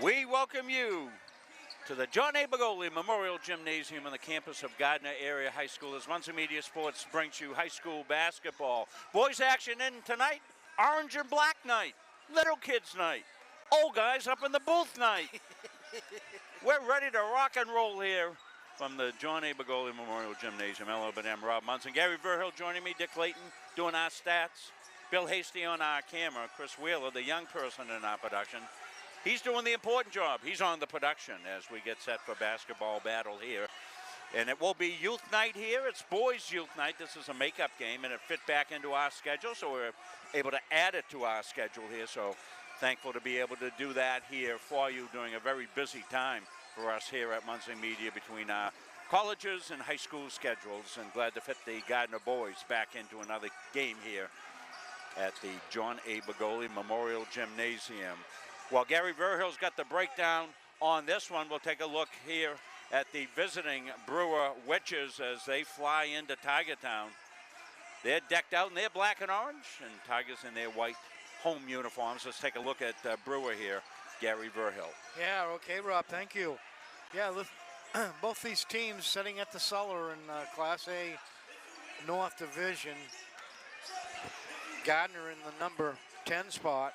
We welcome you to the John A. Begoli Memorial Gymnasium on the campus of Gardiner Area High School as Muncie Media Sports brings you high school basketball. Boys action in tonight, orange and black night, little kids night, old guys up in the booth night. We're ready to rock and roll here from the John A. Begoli Memorial Gymnasium. L.O.B.M. Rob Munson, Gary Verhill joining me, Dick Layton doing our stats, Bill Hasty on our camera, Chris Wheeler, the young person in our production. He's doing the important job. He's on the production as we get set for basketball battle here. And it will be youth night here. It's boys youth night. This is a makeup game, and it fit back into our schedule, so we're able to add it to our schedule here. So thankful to be able to do that here for you during a very busy time for us here at Muncie Media between our colleges and high school schedules, and glad to fit the Gardiner boys back into another game here at the John A. Begoli Memorial Gymnasium. Well, Gary Verhill's got the breakdown on this one. We'll take a look here at the visiting Brewer Witches as they fly into Tiger Town. They're decked out in their black and orange, and Tigers in their white home uniforms. Let's take a look at Brewer here, Gary Verhill. Yeah, okay, Rob, thank you. Yeah, both these teams sitting at the cellar in Class A North Division. Gardiner in the number 10 spot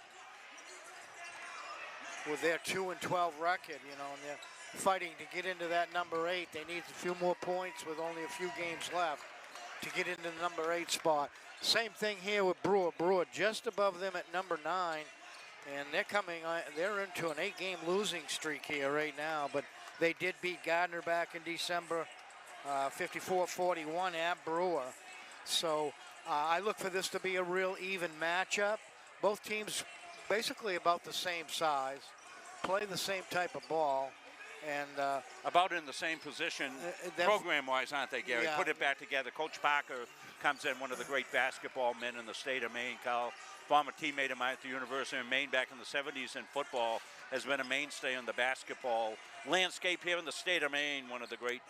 with their 2-12 record, you know, and they're fighting to get into that number 8. They need a few more points with only a few games left to get into the number 8 spot. Same thing here with Brewer. Brewer just above them at number 9, and they're into an 8-game losing streak here right now, but they did beat Gardiner back in December, 54-41 at Brewer. So I look for this to be a real even matchup. Both teams basically about the same size, play the same type of ball, and about in the same position program-wise, aren't they, Gary? Yeah. Put it back together. Coach Parker comes in, one of the great basketball men in the state of Maine. Former teammate of mine at the University of Maine back in the 70s in football, has been a mainstay in the basketball landscape here in the state of Maine. One of the great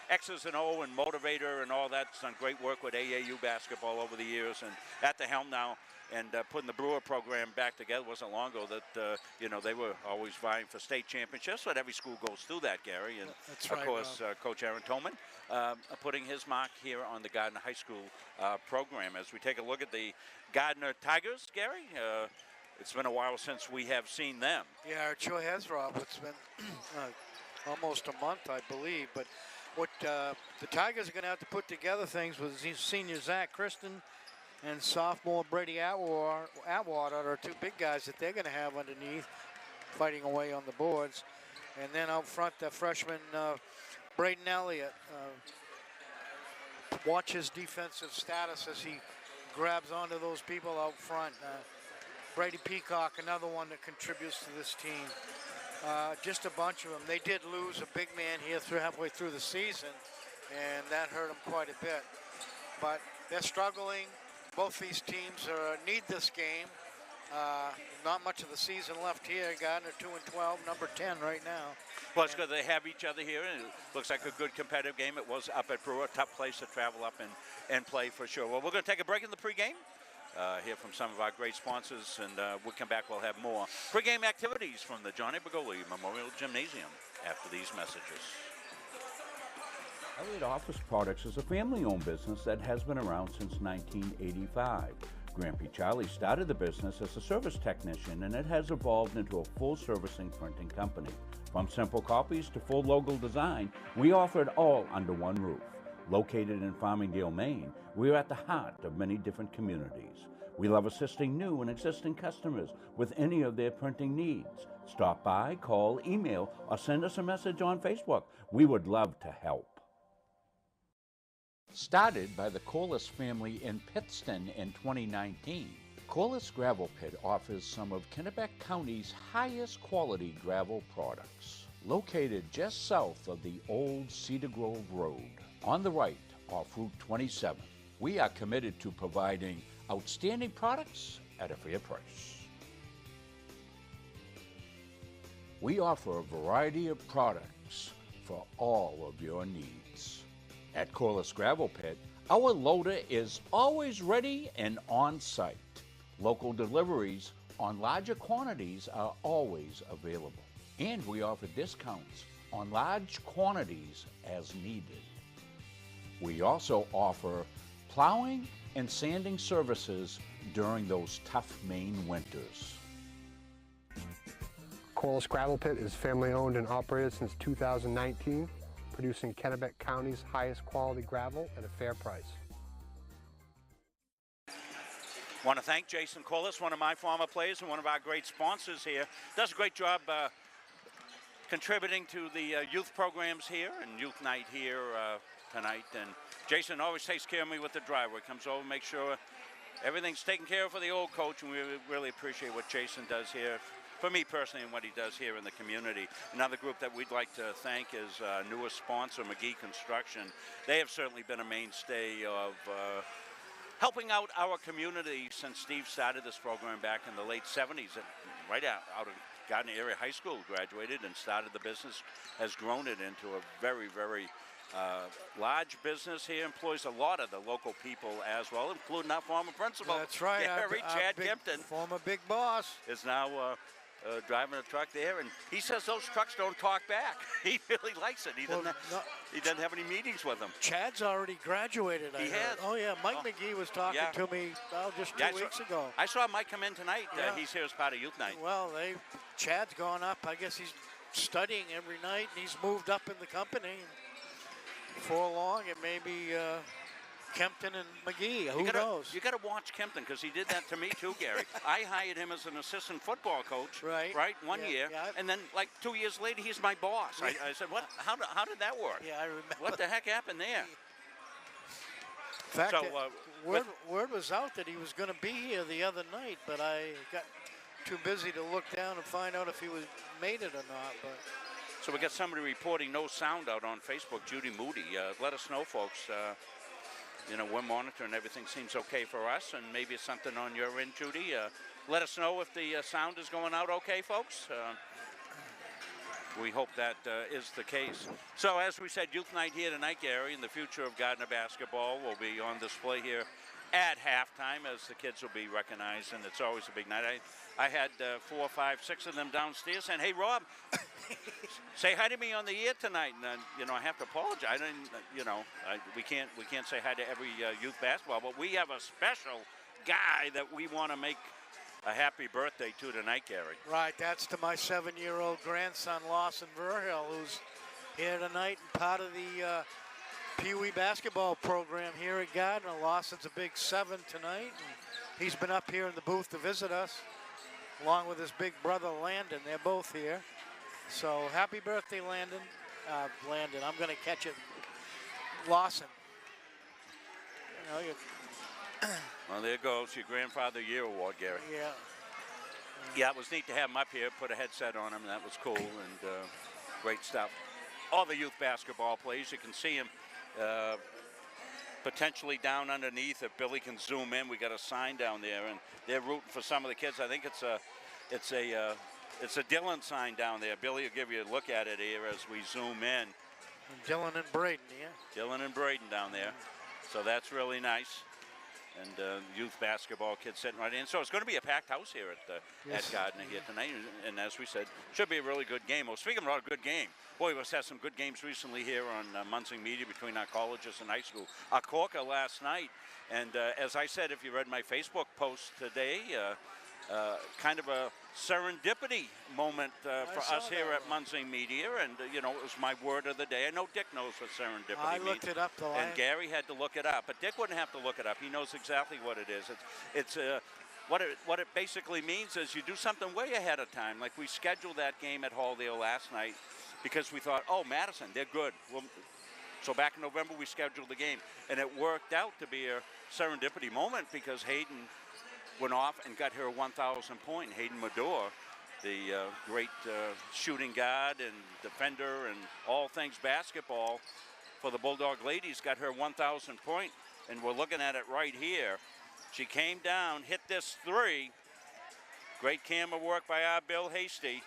X's and O and motivator and all that. He's done great work with AAU basketball over the years, and at the helm now. And putting the Brewer program back together wasn't long ago that, they were always vying for state championships, but every school goes through that, Gary. And, that's of right, course, Coach Aaron Tolman putting his mark here on the Gardiner High School program. As we take a look at the Gardiner Tigers, Gary, it's been a while since we have seen them. Yeah, it sure has, Rob. It's been almost a month, I believe. But what the Tigers are going to have to put together things with senior Zach Kristen and sophomore Brady Atwater are two big guys that they're going to have underneath, fighting away on the boards. And then out front, the freshman Braden Elliott. Watch his defensive status as he grabs onto those people out front. Brady Peacock, another one that contributes to this team. Just a bunch of them. They did lose a big man here halfway through the season, and that hurt them quite a bit. But they're struggling. Both these teams need this game. Not much of the season left here. Gardiner 2-12, number 10 right now. Well, it's good they have each other here, and it looks like a good competitive game. It was up at Brewer, tough place to travel up and play for sure. Well, we're going to take a break in the pregame. Hear from some of our great sponsors, and we'll come back. We'll have more pregame activities from the John A. Begoli Memorial Gymnasium after these messages. Elliott Office Products is a family-owned business that has been around since 1985. Grampy Charlie started the business as a service technician, and it has evolved into a full-servicing printing company. From simple copies to full logo design, we offer it all under one roof. Located in Farmingdale, Maine, we are at the heart of many different communities. We love assisting new and existing customers with any of their printing needs. Stop by, call, email, or send us a message on Facebook. We would love to help. Started by the Corliss family in Pittston in 2019, Corliss Gravel Pit offers some of Kennebec County's highest quality gravel products. Located just south of the old Cedar Grove Road, on the right off Route 27, we are committed to providing outstanding products at a fair price. We offer a variety of products for all of your needs. At Corliss Gravel Pit, our loader is always ready and on site. Local deliveries on larger quantities are always available. And we offer discounts on large quantities as needed. We also offer plowing and sanding services during those tough Maine winters. Corliss Gravel Pit is family owned and operated since 2019, producing Kennebec County's highest quality gravel at a fair price. Want to thank Jason Corliss, one of my former players and one of our great sponsors here. Does a great job contributing to the youth programs here and youth night here tonight. And Jason always takes care of me with the driveway. Comes over, makes sure everything's taken care of for the old coach, and we really appreciate what Jason does here. For me personally, and what he does here in the community. Another group that we'd like to thank is newest sponsor, McGee Construction. They have certainly been a mainstay of helping out our community since Steve started this program back in the late 70s, right out of Gardiner Area High School, graduated and started the business, has grown it into a very, very large business here, employs a lot of the local people as well, including our former principal. That's right. Gary Chad Kempton. Former big boss. Is now driving a truck there, and he says those trucks don't talk back. He really likes it. He doesn't have any meetings with them. Chad's already graduated. He has. Oh yeah, Mike McGee was talking to me just 2 weeks ago. I saw Mike come in tonight. He's here as part of youth night. Well, Chad's gone up. I guess he's studying every night, and he's moved up in the company. Before long, it may be Kempton and McGee. Who knows? You got to watch Kempton, because he did that to me too, Gary. I hired him as an assistant football coach, right? One year, and then like 2 years later, he's my boss. I said, "What? How did that work? Yeah, I remember. What the heck happened there?" In fact, word was out that he was going to be here the other night, but I got too busy to look down and find out if he made it or not. But. So we got somebody reporting no sound out on Facebook, Judy Moody. Let us know, folks. We're monitoring. Everything seems okay for us, and maybe it's something on your end, Judy. Let us know if the sound is going out okay, folks. We hope that is the case. So as we said, youth night here tonight, Gary, and the future of Gardiner basketball will be on display here at halftime as the kids will be recognized, and it's always a big night. I had 4, 5, 6 of them downstairs saying, "Hey, Rob, say hi to me on the air tonight." And I have to apologize. I didn't, we can't say hi to every youth basketball, but we have a special guy that we want to make a happy birthday to tonight, Gary. Right, that's to my 7-year-old grandson, Lawson Verhill, who's here tonight and part of the Pee Wee basketball program here at Gardiner. Lawson's a big 7 tonight, and he's been up here in the booth to visit us, along with his big brother Landon. They're both here. So happy birthday, Landon. Landon, I'm going to catch it. Lawson. Well, there goes your Grandfather Year Award, Gary. Yeah. Yeah, it was neat to have him up here, put a headset on him, and that was cool, and great stuff. All the youth basketball players, you can see him potentially down underneath. If Billy can zoom in, we got a sign down there, and they're rooting for some of the kids. I think it's a Dillon sign down there. Billy will give you a look at it here as we zoom in. And Dillon and Braden, yeah. Dillon and Braden down there. So that's really nice. And youth basketball kids sitting right in. So it's going to be a packed house here at Gardiner here tonight. And as we said, should be a really good game. Well, speaking about a good game, boy, we've had some good games recently here on Muncie Media between our colleges and high school. Corker last night. And as I said, if you read my Facebook post today, kind of a serendipity moment for us here at Muncie Media, and it was my word of the day. I know Dick knows what serendipity means. I looked it up, though. And Gary had to look it up, but Dick wouldn't have to look it up. He knows exactly what it is. It's what it basically means is you do something way ahead of time. Like we scheduled that game at Halldale last night because we thought, oh, Madison, they're good. So back in November we scheduled the game, and it worked out to be a serendipity moment because Hayden went off and got her 1,000 point. Hayden Madore, the great shooting guard and defender and all things basketball for the Bulldog ladies, got her 1,000 point. And we're looking at it right here. She came down, hit this 3. Great camera work by our Bill Hasty.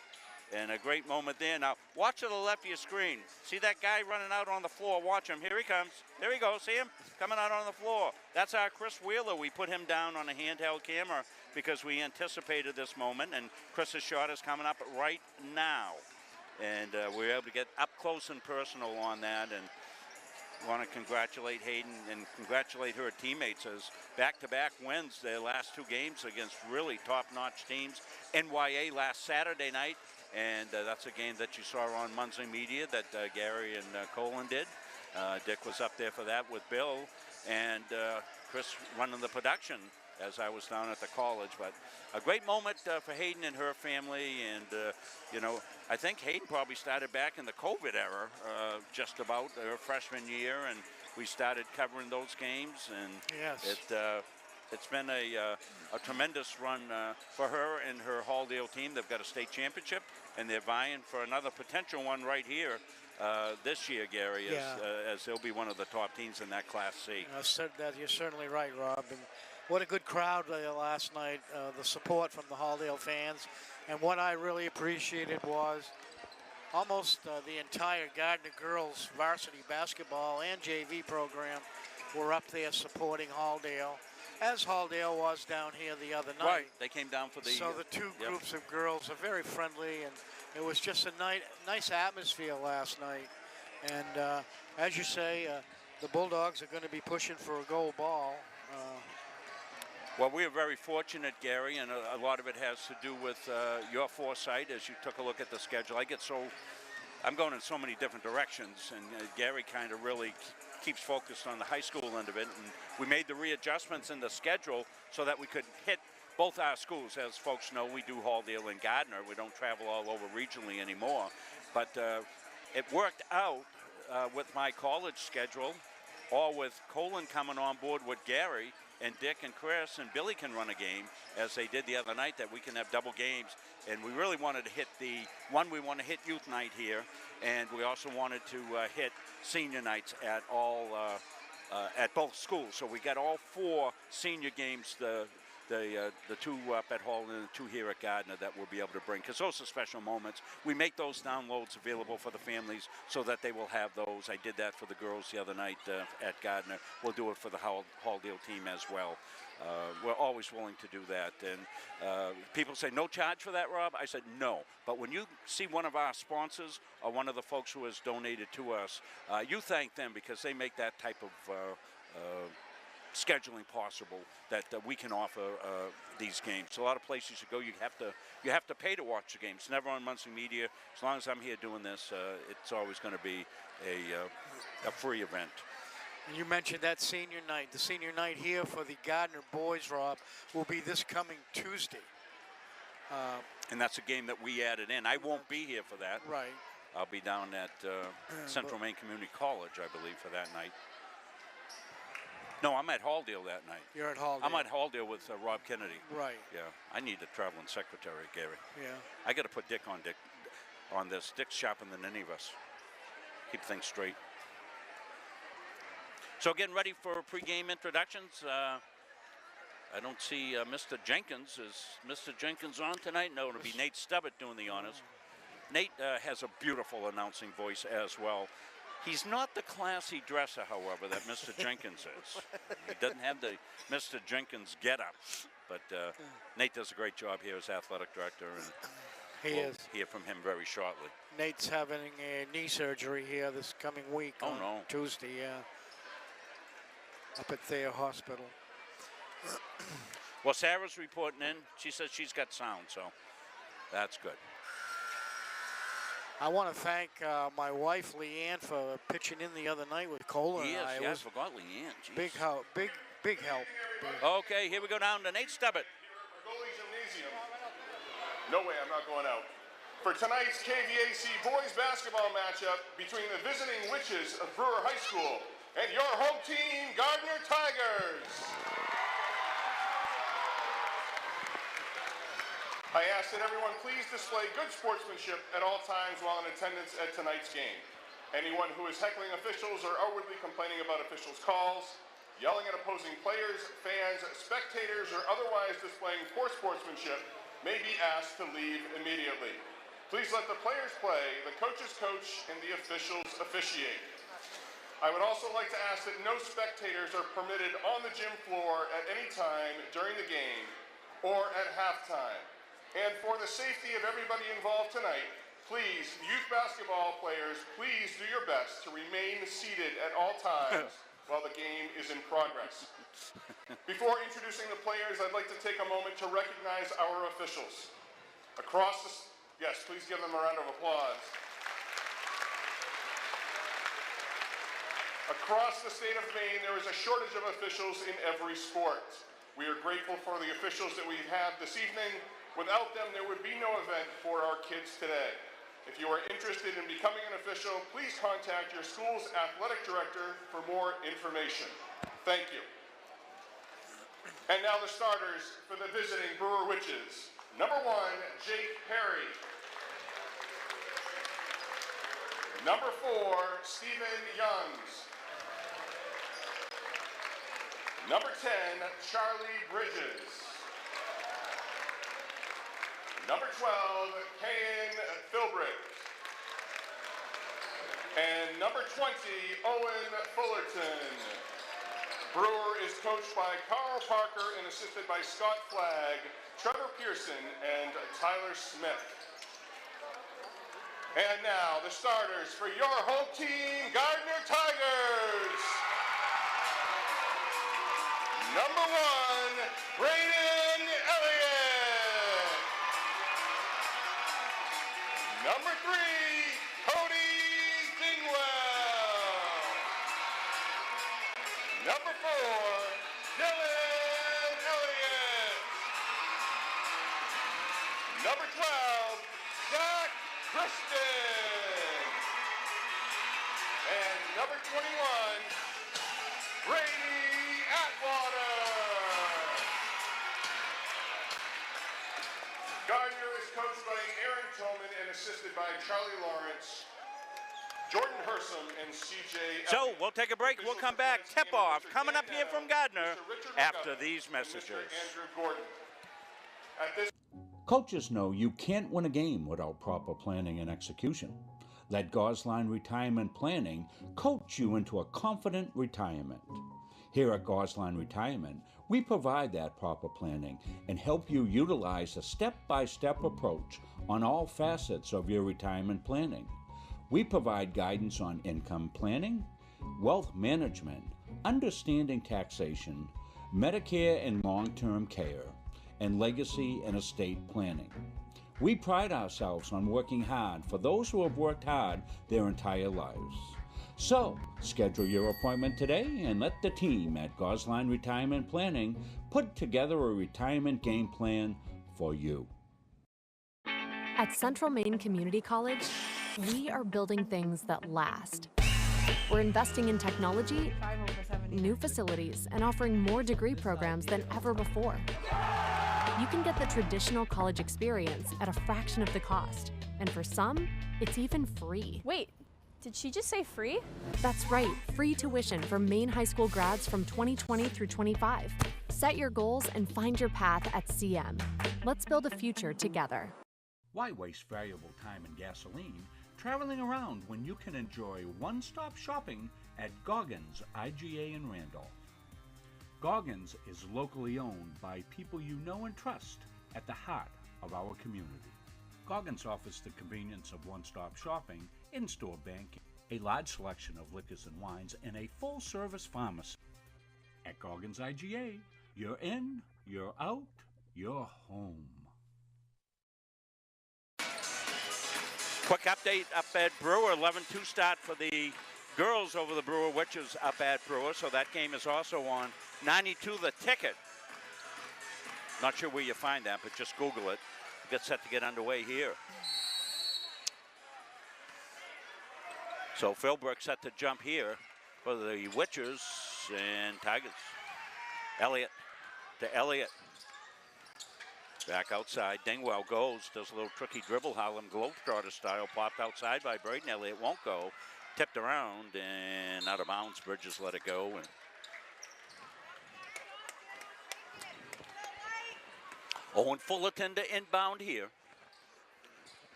And a great moment there. Now, watch to the left of your screen. See that guy running out on the floor? Watch him. Here he comes. There he goes. See him? Coming out on the floor. That's our Chris Wheeler. We put him down on a handheld camera because we anticipated this moment. And Chris's shot is coming up right now. and we were able to get up close and personal on that, and want to congratulate Hayden and congratulate her teammates as back-to-back wins their last 2 games against really top-notch teams. NYA last Saturday night, and that's a game that you saw on Muncie Media that Gary and Colin did. Dick was up there for that with Bill, and Chris running the production as I was down at the college. But a great moment for Hayden and her family, and you know, I think Hayden probably started back in the COVID era, just about her freshman year, and we started covering those games, and yes, it's been a tremendous run for her and her Halldale team. They've got a state championship, and they're vying for another potential one right here this year, Gary, as they'll be one of the top teams in that Class C. You're certainly right, Rob. And what a good crowd last night, the support from the Halldale fans. And what I really appreciated was almost the entire Gardiner girls varsity basketball and JV program were up there supporting Halldale, as Halldale was down here the other night. Right, they came down for the... So the two groups of girls are very friendly, and it was just a nice atmosphere last night. And as you say, the Bulldogs are going to be pushing for a gold ball. Well, we are very fortunate, Gary, and a lot of it has to do with your foresight as you took a look at the schedule. I'm going in so many different directions, and Gary kind of really keeps focused on the high school end of it, and we made the readjustments in the schedule so that we could hit both our schools. As folks know, we do Halldale and Gardiner. We don't travel all over regionally anymore, but it worked out with my college schedule, all with Colin coming on board with Gary, and Dick and Chris and Billy can run a game, as they did the other night, that we can have double games. And we really wanted to hit we want to hit youth night here, and we also wanted to hit senior nights at at both schools. So we got all 4 senior games, the 2 up at Hall and the 2 here at Gardiner, that we'll be able to bring, because those are special moments. We make those downloads available for the families so that they will have those. I did that for the girls the other night at Gardiner. We'll do it for the Halldale team as well. We're always willing to do that. And people say, no charge for that, Rob? I said, no. But when you see one of our sponsors or one of the folks who has donated to us, you thank them, because they make that type of scheduling possible that we can offer these games. So a lot of places you go, you have to pay to watch the games. Never on Muncie Media. As long as I'm here doing this, it's always going to be a free event. And you mentioned that senior night. The senior night here for the Gardiner boys, Rob, will be this coming Tuesday. And that's a game that we added in. I won't be here for that. Right. I'll be down at Central Maine Community College, I believe, for that night. No, I'm at Halldale that night. You're at Halldale. I'm at Halldale with Rob Kennedy. Right. Yeah, I need a traveling secretary, Gary. Yeah. I got to put Dick on this. Dick's sharper than any of us. Keep things straight. So getting ready for pregame introductions. I don't see Mr. Jenkins. Is Mr. Jenkins on tonight? No, it'll be Nate Stubbett doing the honors. Nate has a beautiful announcing voice as well. He's not the classy dresser, however, that Mr. Jenkins is. He doesn't have the Mr. Jenkins get-up, but Nate does a great job here as athletic director, and we'll hear from him very shortly. Nate's having a knee surgery here this coming week on Tuesday, up at Thayer Hospital. Well, Sarah's reporting in. She says she's got sound, so that's good. I want to thank my wife, Leanne, for pitching in the other night with Cola. Yes, I forgot Leanne. Jeez. Big help. Okay, here we go down to Nate Stubbett. Goalie Gymnasium. No way, I'm not going out. For tonight's KVAC boys basketball matchup between the visiting Witches of Brewer High School and your home team, Gardiner Tigers. I ask that everyone please display good sportsmanship at all times while in attendance at tonight's game. Anyone who is heckling officials or outwardly complaining about officials' calls, yelling at opposing players, fans, spectators, or otherwise displaying poor sportsmanship may be asked to leave immediately. Please let the players play, the coaches coach, and the officials officiate. I would also like to ask that no spectators are permitted on the gym floor at any time during the game or at halftime. And for the safety of everybody involved tonight, Please, youth basketball players, please do your best to remain seated at all times while the game is in progress. Before introducing the players, I'd like to take a moment to recognize our officials. Yes, please give them a round of applause. Across the state of Maine, there is a shortage of officials in every sport. We are grateful for the officials that we have this evening. Without them, there would be no event for our kids today. If you are interested in becoming an official, please contact your school's athletic director for more information. Thank you. And now the starters for the visiting Brewer Witches. Number 1, Jake Perry. Number 4, Stephen Youngs. Number 10, Charlie Bridges. Number 12, Kayan Philbrick. And number 20, Owen Fullerton. Brewer is coached by Carl Parker and assisted by Scott Flagg, Trevor Pearson, and Tyler Smith. And now the starters for your home team, Gardiner Tigers. Number 1, Brayden Elliott. Number 3, Cody Dingwell. Number 4, Dylan Elliott. Number 12, Zach Kristen. And number 21, Brady Atwater. Gardiner is coached by Aaron Tillman and assisted by Charlie Lawrence, Jordan Hersom, and CJ. So we'll take a break. We'll come back. Tip-off coming up here from Gardiner after these messages. Andrew Gordon. At this Coaches know you can't win a game without proper planning and execution. Let Gosline Retirement Planning coach you into a confident retirement. Here at Gosline Retirement, we provide that proper planning and help you utilize a step-by-step approach on all facets of your retirement planning. We provide guidance on income planning, wealth management, understanding taxation, Medicare and long-term care, and legacy and estate planning. We pride ourselves on working hard for those who have worked hard their entire lives. So, schedule your appointment today and let the team at Gosline Retirement Planning put together a retirement game plan for you. At Central Maine Community College, we are building things that last. We're investing in technology, new facilities, and offering more degree programs than ever before. You can get the traditional college experience at a fraction of the cost, and for some, it's even free. Wait, did she just say free? That's right, free tuition for Maine high school grads from 2020 through 25. Set your goals and find your path at CM. Let's build a future together. Why waste valuable time and gasoline traveling around when you can enjoy one-stop shopping at Goggins IGA in Randolph? Goggins is locally owned by people you know and trust at the heart of our community. Goggins offers the convenience of one-stop shopping, in-store banking, a large selection of liquors and wines, and a full-service pharmacy. At Goggins IGA, you're in, you're out, you're home. Quick update up at Brewer, 11-2 start for the girls over the Brewer Witches up at Brewer, so that game is also on 92 The Ticket. Not sure where you find that, but just Google it. Get set to get underway here. So Philbrick set to jump here for the Witches and Tigers. Elliott to Elliott. Back outside, Dingwell goes, does a little tricky dribble, Harlem Globetrotter style, popped outside by Brayden Elliott, won't go, tipped around and out of bounds. Bridges let it go. And Owen Fullerton to inbound here.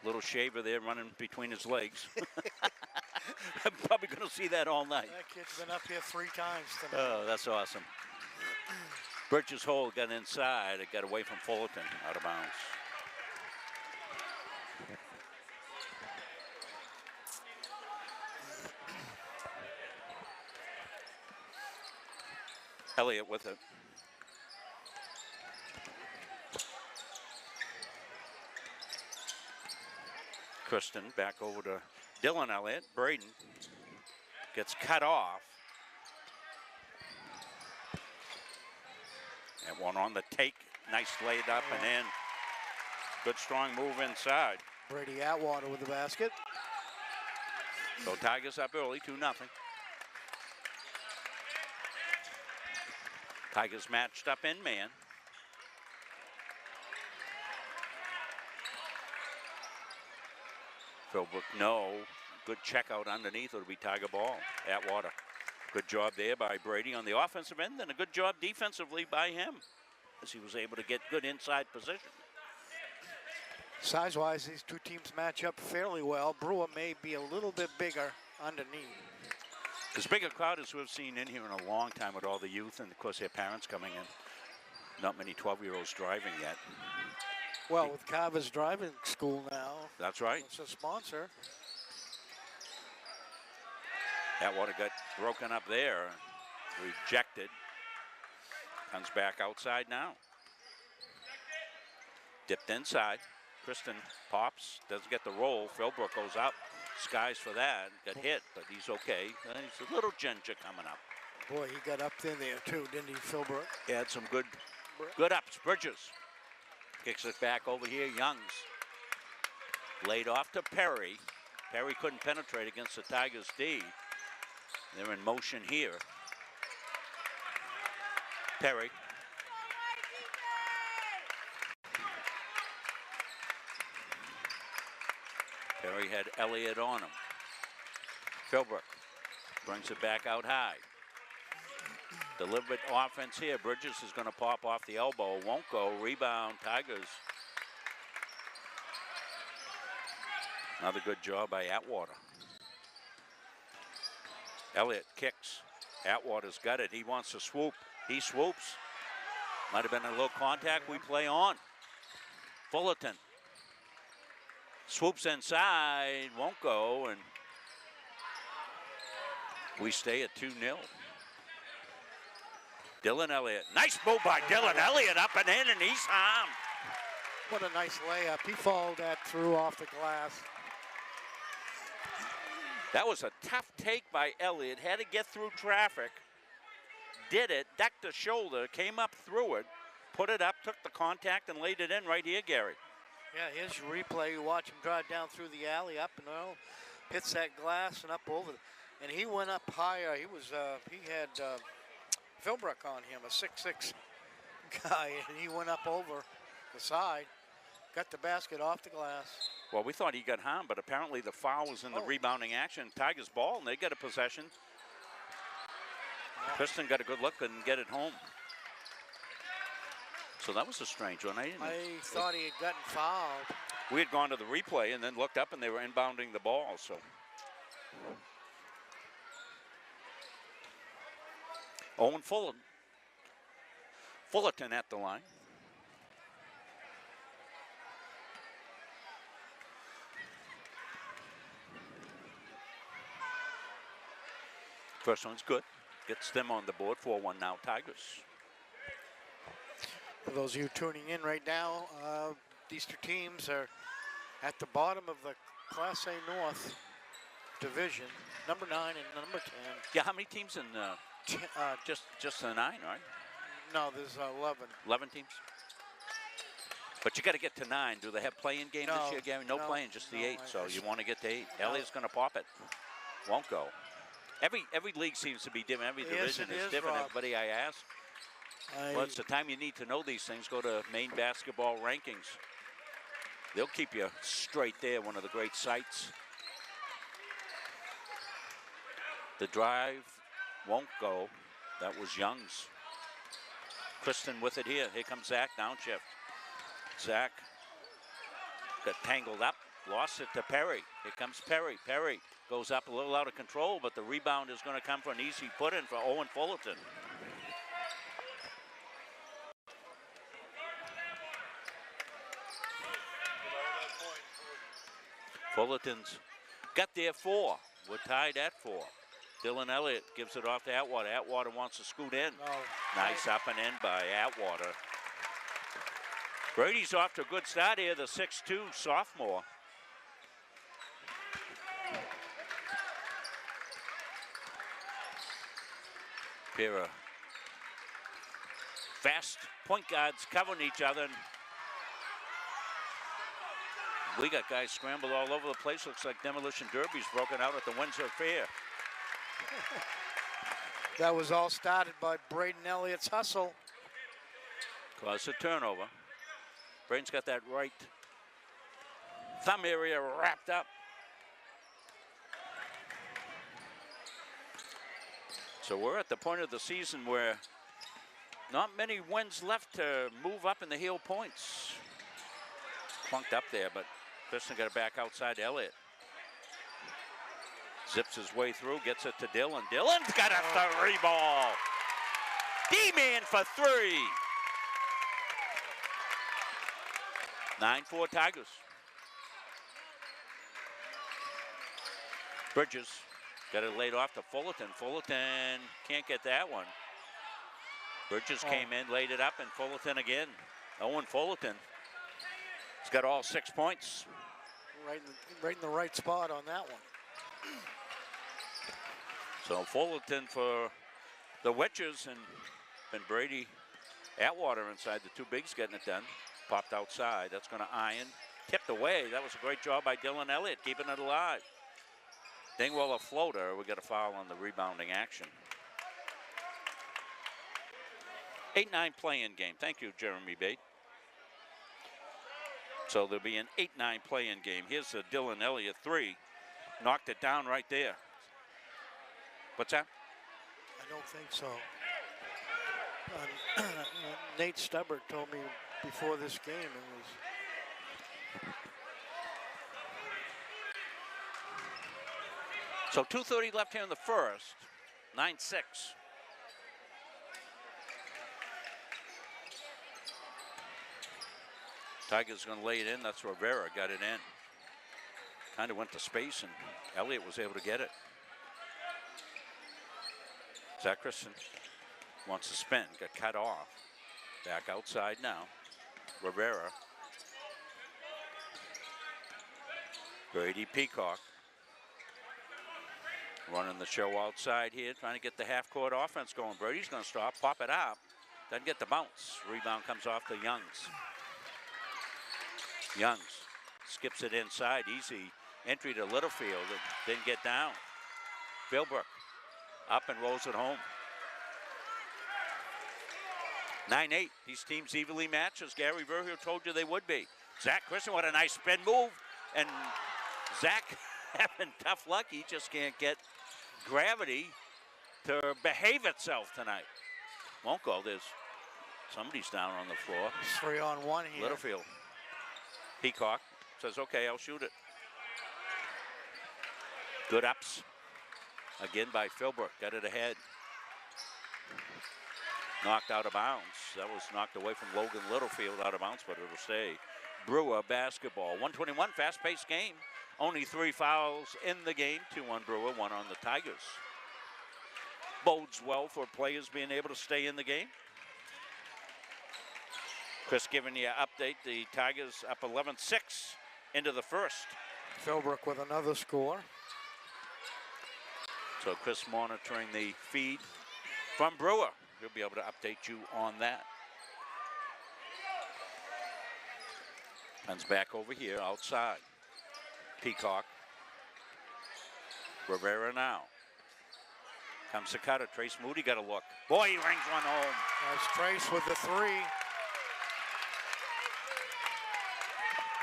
Little shaver there running between his legs. I'm probably going to see that all night. That kid's been up here 3 times tonight. Oh, that's awesome. Bridges' hold got inside. It got away from Fullerton, out of bounds. Elliott with it. Kristen back over to Dylan Elliott. Braden gets cut off. And one on the take. Nice laid up and in. Good strong move inside. Brady Atwater with the basket. So Tigers up early, 2-0. Tigers matched up in man. Philbrook, no. Good check out underneath. It'll be Tiger ball. Atwater. Good job there by Brady on the offensive end, and a good job defensively by him as he was able to get good inside position. Size-wise, these two teams match up fairly well. Brewer may be a little bit bigger underneath. As big a crowd as we've seen in here in a long time with all the youth and, of course, their parents coming in. Not many 12-year-olds driving yet. Well, with Carver's driving school now. That's right. It's a sponsor. Atwater got broken up there. Rejected. Comes back outside now. Dipped inside. Kristen pops, doesn't get the roll. Philbrook goes up, skies for that, got hit, but he's okay. He's a little ginger coming up. Boy, he got up in there too, didn't he, Philbrook? He had some good ups. Bridges kicks it back over here. Youngs laid off to Perry. Perry couldn't penetrate against the Tigers D. They're in motion here. Perry. Perry had Elliott on him. Philbrook brings it back out high. Deliberate offense here. Bridges is going to pop off the elbow. Won't go. Rebound, Tigers. Another good job by Atwater. Elliott kicks. Atwater's got it. He wants to swoop. He swoops. Might have been a little contact. We play on. Fullerton. Swoops inside, won't go, and we stay at 2-0. Dylan Elliott. Nice move by Dylan Elliott, up and in, and he's home. What a nice layup. He followed that through off the glass. That was a tough take by Elliott. Had to get through traffic. Did it, ducked the shoulder, came up through it, put it up, took the contact, and laid it in right here, Gary. Yeah, here's your replay. You watch him drive down through the alley, up and hits that glass and up over. And he went up higher. He was he had Philbrook on him, a 6'6" guy, and he went up over the side, got the basket off the glass. Well, we thought he got harmed, but apparently the foul was in the rebounding action. Tigers ball, and they get a possession. Yeah. Kristen got a good look and get it home. So that was a strange one. I thought he had gotten fouled. We had gone to the replay and then looked up and they were inbounding the ball. So Owen Fullerton at the line. First one's good. Gets them on the board. 4-1 now, Tigers. For those of you tuning in right now, these two teams are at the bottom of the Class A North division, number 9 and number 10. Yeah, how many teams in just the 9, right? No, there's 11. 11 teams? But you got to get to 9. Do they have play-in game this year, Gary? No play-in, just the 8. So you want to get to 8. Elliott's going to pop it. Won't go. Every league seems to be different. Every division is different. Rob. Everybody I ask. Well, it's the time you need to know these things. Go to Maine Basketball Rankings. They'll keep you straight there, one of the great sites. The drive won't go. That was Young's. Kristen with it here. Here comes Zach, downshift. Zach got tangled up, lost it to Perry. Here comes Perry. Perry goes up a little out of control, but the rebound is going to come for an easy put-in for Owen Fullerton. Fullerton's got their 4. We're tied at 4. Dylan Elliott gives it off to Atwater. Atwater wants to scoot in. Oh, Nice up and in by Atwater. Brady's off to a good start here, the 6'2" sophomore. Pair of fast point guards covering each other. And we got guys scrambled all over the place. Looks like Demolition Derby's broken out at the Windsor Fair. that was all started by Braden Elliott's hustle. Caused a turnover. Braden's got that right thumb area wrapped up. So we're at the point of the season where not many wins left to move up in the heel points. Clunked up there, but Christian got it back outside to Elliott. Zips his way through, gets it to Dylan. Dylan's got a three ball. D-man for three. 9-4 Tigers. Bridges got it laid off to Fullerton. Fullerton can't get that one. Bridges came in, laid it up, and Fullerton again. Owen Fullerton. He's got all 6 points. Right in the right spot on that one. So Fullerton for the Witches, and Brady Atwater inside. The two bigs getting it done. Popped outside. That's going to iron. Tipped away. That was a great job by Dylan Elliott, keeping it alive. Dingwall a floater. We got a foul on the rebounding action. 8-9 play-in game. Thank you, Jeremy Bate. So there'll be an 8-9 play-in game. Here's a Dylan Elliott three. Knocked it down right there. What's that? I don't think so. Nate Stubbert told me before this game it was. So 2:30 left here in the first. 9-6. Tigers going to lay it in. That's Rivera got it in. Kind of went to space, and Elliott was able to get it. Zach Christian wants to spin. Got cut off. Back outside now. Rivera. Brady Peacock. Running the show outside here, trying to get the half-court offense going. Brady's going to stop, pop it up. Doesn't get the bounce. Rebound comes off to Youngs. Youngs skips it inside. Easy entry to Littlefield. And didn't get down. Philbrook up and rolls it home. 9-8. These teams evenly matched, as Gary Verheul told you they would be. Zach Christian, what a nice spin move. And Zach having tough luck. He just can't get gravity to behave itself tonight. Won't go. Somebody's down on the floor. 3-on-1 here. Littlefield. Peacock says, okay, I'll shoot it. Good ups. Again by Philbrook. Got it ahead. Knocked out of bounds. That was knocked away from Logan Littlefield out of bounds, but it'll stay. Brewer basketball. 121, fast-paced game. Only 3 fouls in the game. 2 on Brewer, 1 on the Tigers. Bodes well for players being able to stay in the game. Chris giving you an update. The Tigers up 11-6 into the first. Philbrook with another score. So Chris monitoring the feed from Brewer. He'll be able to update you on that. Comes back over here outside. Peacock. Rivera now. Comes to cutter. Trace Moody got a look. Boy, he rings one home. That's Trace with the three.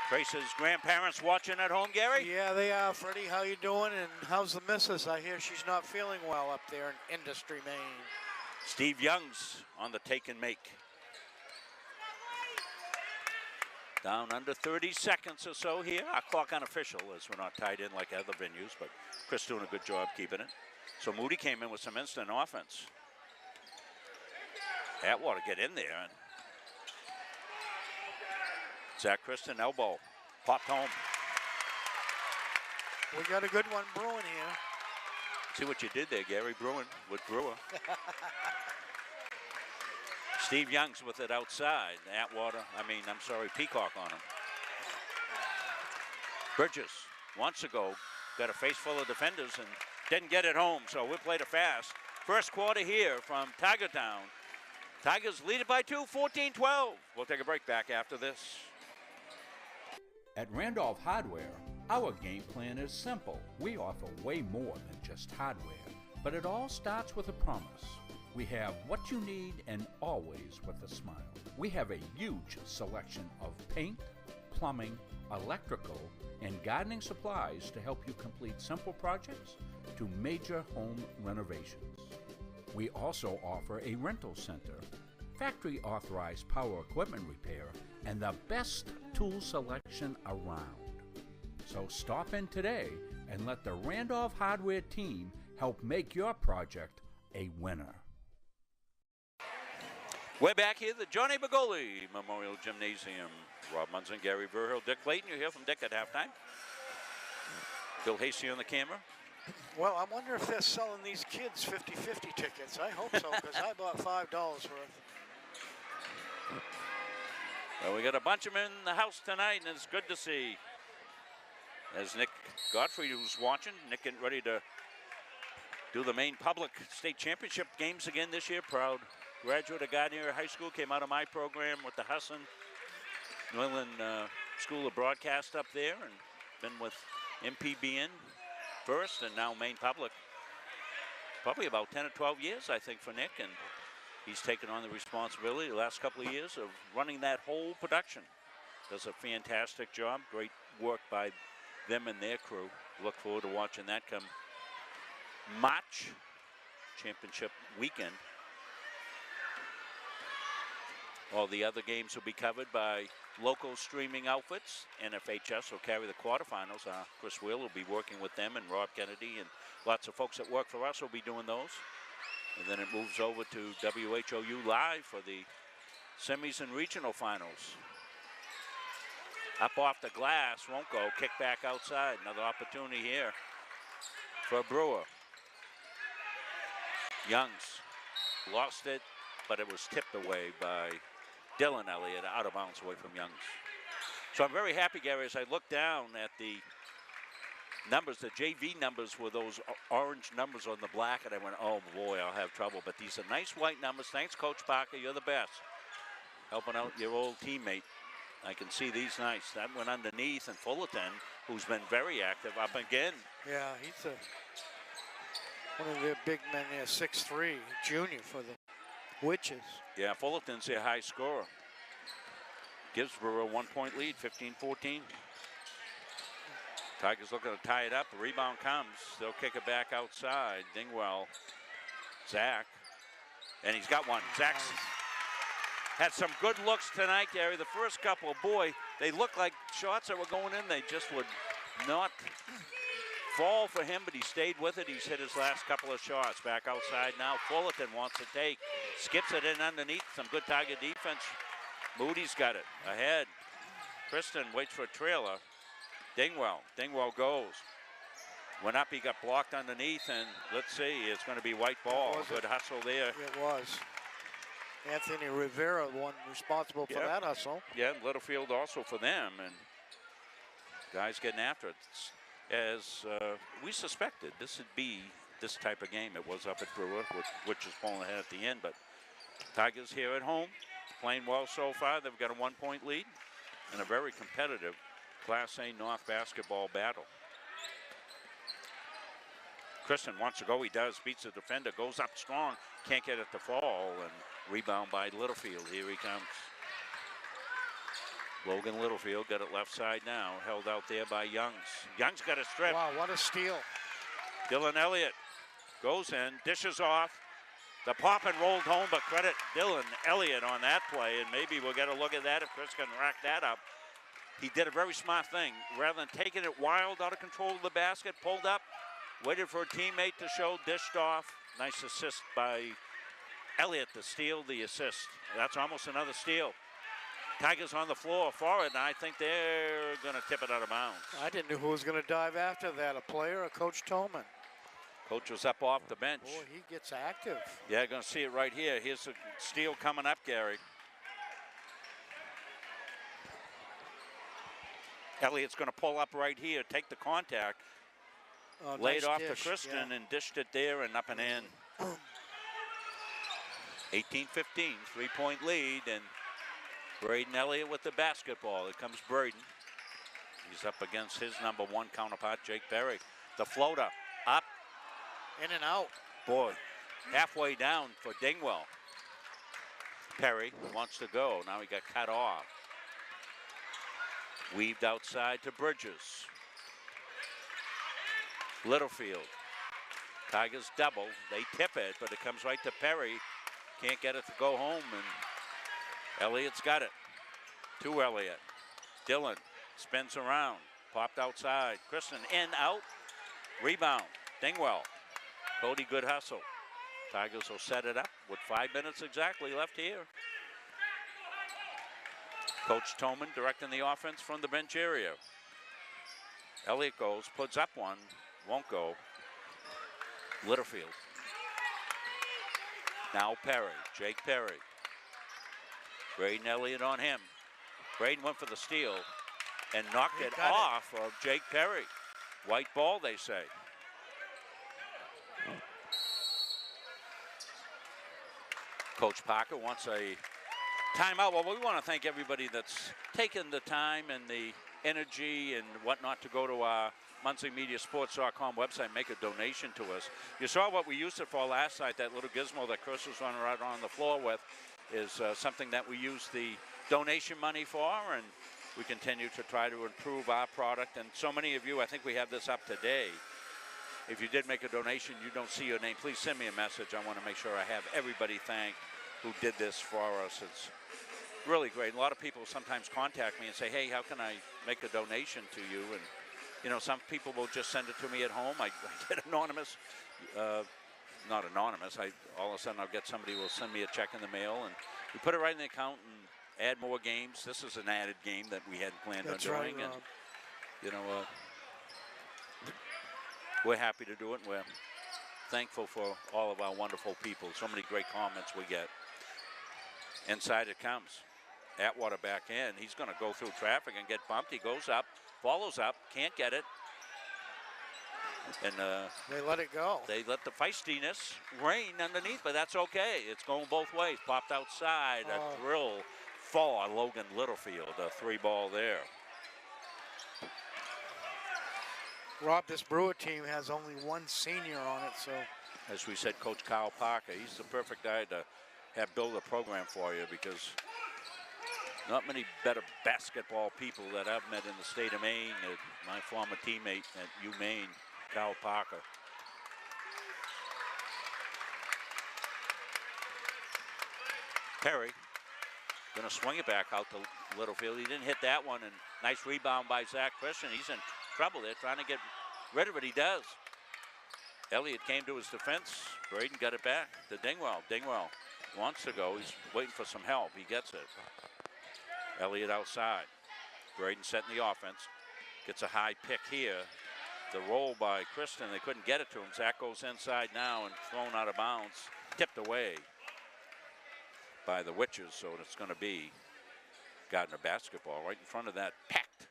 Trace's grandparents watching at home, Gary? Yeah, they are. Freddie, how you doing? And how's the missus? I hear she's not feeling well up there in Industry, Maine. Steve Youngs on the take and make. Down under 30 seconds or so here. Our clock unofficial, as we're not tied in like other venues, but Chris doing a good job keeping it. So Moody came in with some instant offense. Atwater get in there. And Zach Christian elbow. Popped home. We got a good one brewing here. See what you did there, Gary Bruin with Brewer. Steve Young's with it outside. Peacock on him. Bridges wants to go. Got a face full of defenders and didn't get it home, so we'll play it fast. First quarter here from Tiger Town. Tigers lead it by 2, 14-12. We'll take a break back after this. At Randolph Hardware, our game plan is simple. We offer way more than just hardware, but it all starts with a promise. We have what you need and always with a smile. We have a huge selection of paint, plumbing, electrical, and gardening supplies to help you complete simple projects to major home renovations. We also offer a rental center, factory authorized power equipment repair, and the best tool selection around. So stop in today and let the Randolph Hardware team help make your project a winner. We're back here at the Johnny Bergoli Memorial Gymnasium. Rob Munson, Gary Verhil, Dick Clayton. You hear from Dick at halftime. Bill Hasty on the camera. Well, I wonder if they're selling these kids 50-50 tickets. I hope so, because I bought $5 worth. Well, we got a bunch of them in the house tonight, and it's good to see. As Nick Godfrey, who's watching, Nick getting ready to do the Maine Public State Championship games again this year. Proud graduate of Gardiner High School, came out of my program with the Husson New England School of Broadcast up there, and been with MPBN first and now Maine Public. Probably about 10 or 12 years, I think, for Nick, and he's taken on the responsibility the last couple of years of running that whole production. Does a fantastic job. Great work by them and their crew. Look forward to watching that come March championship weekend. All the other games will be covered by local streaming outfits. NFHS will carry the quarterfinals. Chris Wheel will be working with them, and Rob Kennedy and lots of folks that work for us will be doing those. And then it moves over to WHOU Live for the semis and regional finals. Up off the glass, won't go. Kick back outside. Another opportunity here for Brewer. Youngs lost it, but it was tipped away by Dylan Elliott, out of bounds away from Youngs. So I'm very happy, Gary, as I look down at the numbers, the JV numbers were those orange numbers on the black, and I went, oh boy, I'll have trouble. But these are nice white numbers. Thanks, Coach Parker, you're the best. Helping out your old teammate. I can see these nice. That went underneath, and Fullerton, who's been very active, up again. Yeah, he's one of their big men there, 6'3", junior for the Witches. Yeah, Fullerton's their high scorer. Gives Brewer a 1-point lead, 15-14. Tigers looking to tie it up. The rebound comes. They'll kick it back outside. Dingwell, Zach, and he's got one. Zach's had some good looks tonight, Gary. The first couple, boy, they looked like shots that were going in. They just would not fall for him, but he stayed with it. He's hit his last couple of shots. Back outside now. Fullerton wants to take. Skips it in underneath. Some good Tiger defense. Moody's got it. Ahead. Kristen waits for a trailer. Dingwell goes. Went up, he got blocked underneath, and let's see, it's going to be white ball. Good hustle there. It was. Anthony Rivera, one responsible for that hustle. Yeah, Littlefield also for them, and guys getting after it. As we suspected, this would be this type of game. It was up at Brewer, which is pulling ahead at the end, but Tigers here at home, playing well so far. They've got a 1-point lead and a very competitive Class A North basketball battle. Kristen wants to go, he does, beats the defender, goes up strong, can't get it to fall, and rebound by Littlefield. Here he comes. Logan Littlefield got it left side now, held out there by Youngs. Youngs got a strip. Wow, what a steal. Dylan Elliott goes in, dishes off. The pop and rolled home, but credit Dylan Elliott on that play, and maybe we'll get a look at that if Chris can rack that up. He did a very smart thing. Rather than taking it wild, out of control of the basket, pulled up, waited for a teammate to show, dished off. Nice assist by Elliott to steal the assist. That's almost another steal. Tigers on the floor for it, and I think they're going to tip it out of bounds. I didn't know who was going to dive after that, a player or Coach Tolman. Coach was up off the bench. Boy, he gets active. Yeah, going to see it right here. Here's the steal coming up, Gary. Elliott's going to pull up right here, take the contact, laid Nice off dish, to Kristen yeah. and dished it there and up and in. 18-15, 3-point lead, and Braden Elliott with the basketball. Here comes Braden. He's up against his number 1 counterpart, Jake Perry. The floater up. In and out. Boy, halfway down for Dingwell. Perry wants to go. Now he got cut off. Weaved outside to Bridges. Littlefield. Tigers double. They tip it, but it comes right to Perry. Can't get it to go home, and Elliott's got it. To Elliott. Dillon spins around. Popped outside. Kristen in, out. Rebound. Dingwell. Cody, good hustle. Tigers will set it up with 5 minutes exactly left here. Coach Toman directing the offense from the bench area. Elliott goes, puts up one, won't go. Littlefield. Now Perry, Jake Perry. Braden Elliott on him. Braden went for the steal and knocked it off of Jake Perry. White ball, they say. Coach Parker wants a timeout. Well, we want to thank everybody that's taken the time and the energy and whatnot to go to our MunzieMediaSports.com website and make a donation to us. You saw what we used it for last night. That little gizmo that Chris was running right on the floor with is something that we use the donation money for, and we continue to try to improve our product. And so many of you, I think we have this up today. If you did make a donation, you don't see your name, please send me a message. I want to make sure I have everybody thanked who did this for us. It's really great. A lot of people sometimes contact me and say, hey, how can I make a donation to you? And, you know, some people will just send it to me at home. I get anonymous, not anonymous. All of a sudden I'll get somebody who will send me a check in the mail, and we put it right in the account and add more games. This is an added game that we hadn't planned on doing. Right, and, you know, we're happy to do it, and we're thankful for all of our wonderful people. So many great comments we get. Inside it comes. Atwater back in. He's going to go through traffic and get bumped. He goes up, follows up, can't get it. And they let it go. They let the feistiness reign underneath, but that's okay. It's going both ways. Popped outside. A drill for Logan Littlefield. A 3-ball there. Rob, this Brewer team has only one senior on it, so. As we said, Coach Kyle Parker, he's the perfect guy to have build a program for you, because not many better basketball people that I've met in the state of Maine than my former teammate at UMaine, Kyle Parker. Perry gonna swing it back out to Littlefield. He didn't hit that one, and nice rebound by Zach Christian. He's in trouble there, trying to get rid of it. He does. Elliott came to his defense. Braden got it back to Dingwell. Dingwell wants to go. He's waiting for some help. He gets it. Elliott outside. Braden setting the offense. Gets a high pick here. The roll by Kristen. They couldn't get it to him. Zach goes inside now and thrown out of bounds. Tipped away by the Witches, so it's going to be Gardiner basketball right in front of that packed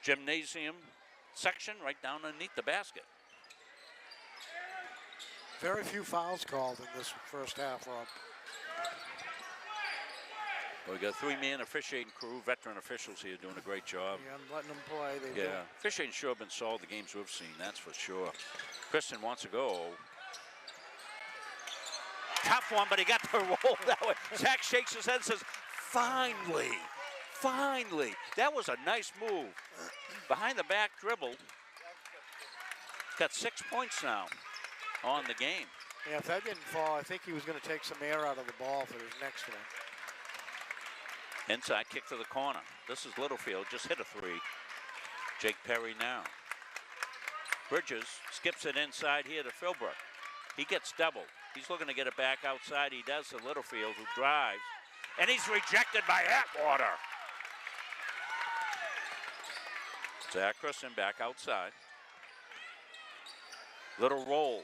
gymnasium section right down underneath the basket. Very few fouls called in this first half, Rob. Well, we got a 3-man officiating crew, veteran officials here doing a great job. Yeah, I'm letting them play. They Yeah, do. officiating sure have been solid the games we've seen, that's for sure. Kristen wants to go. Tough one, but he got the roll that way. Zach shakes his head and says, finally, finally. That was a nice move. Behind the back dribble. Got 6 points now on the game. Yeah, if that didn't fall, I think he was going to take some air out of the ball for his next one. Inside kick to the corner. This is Littlefield, just hit a 3. Jake Perry now. Bridges skips it inside here to Philbrook. He gets doubled. He's looking to get it back outside. He does to Littlefield, who drives. And he's rejected by Atwater. Zach Christian back outside. Little roll.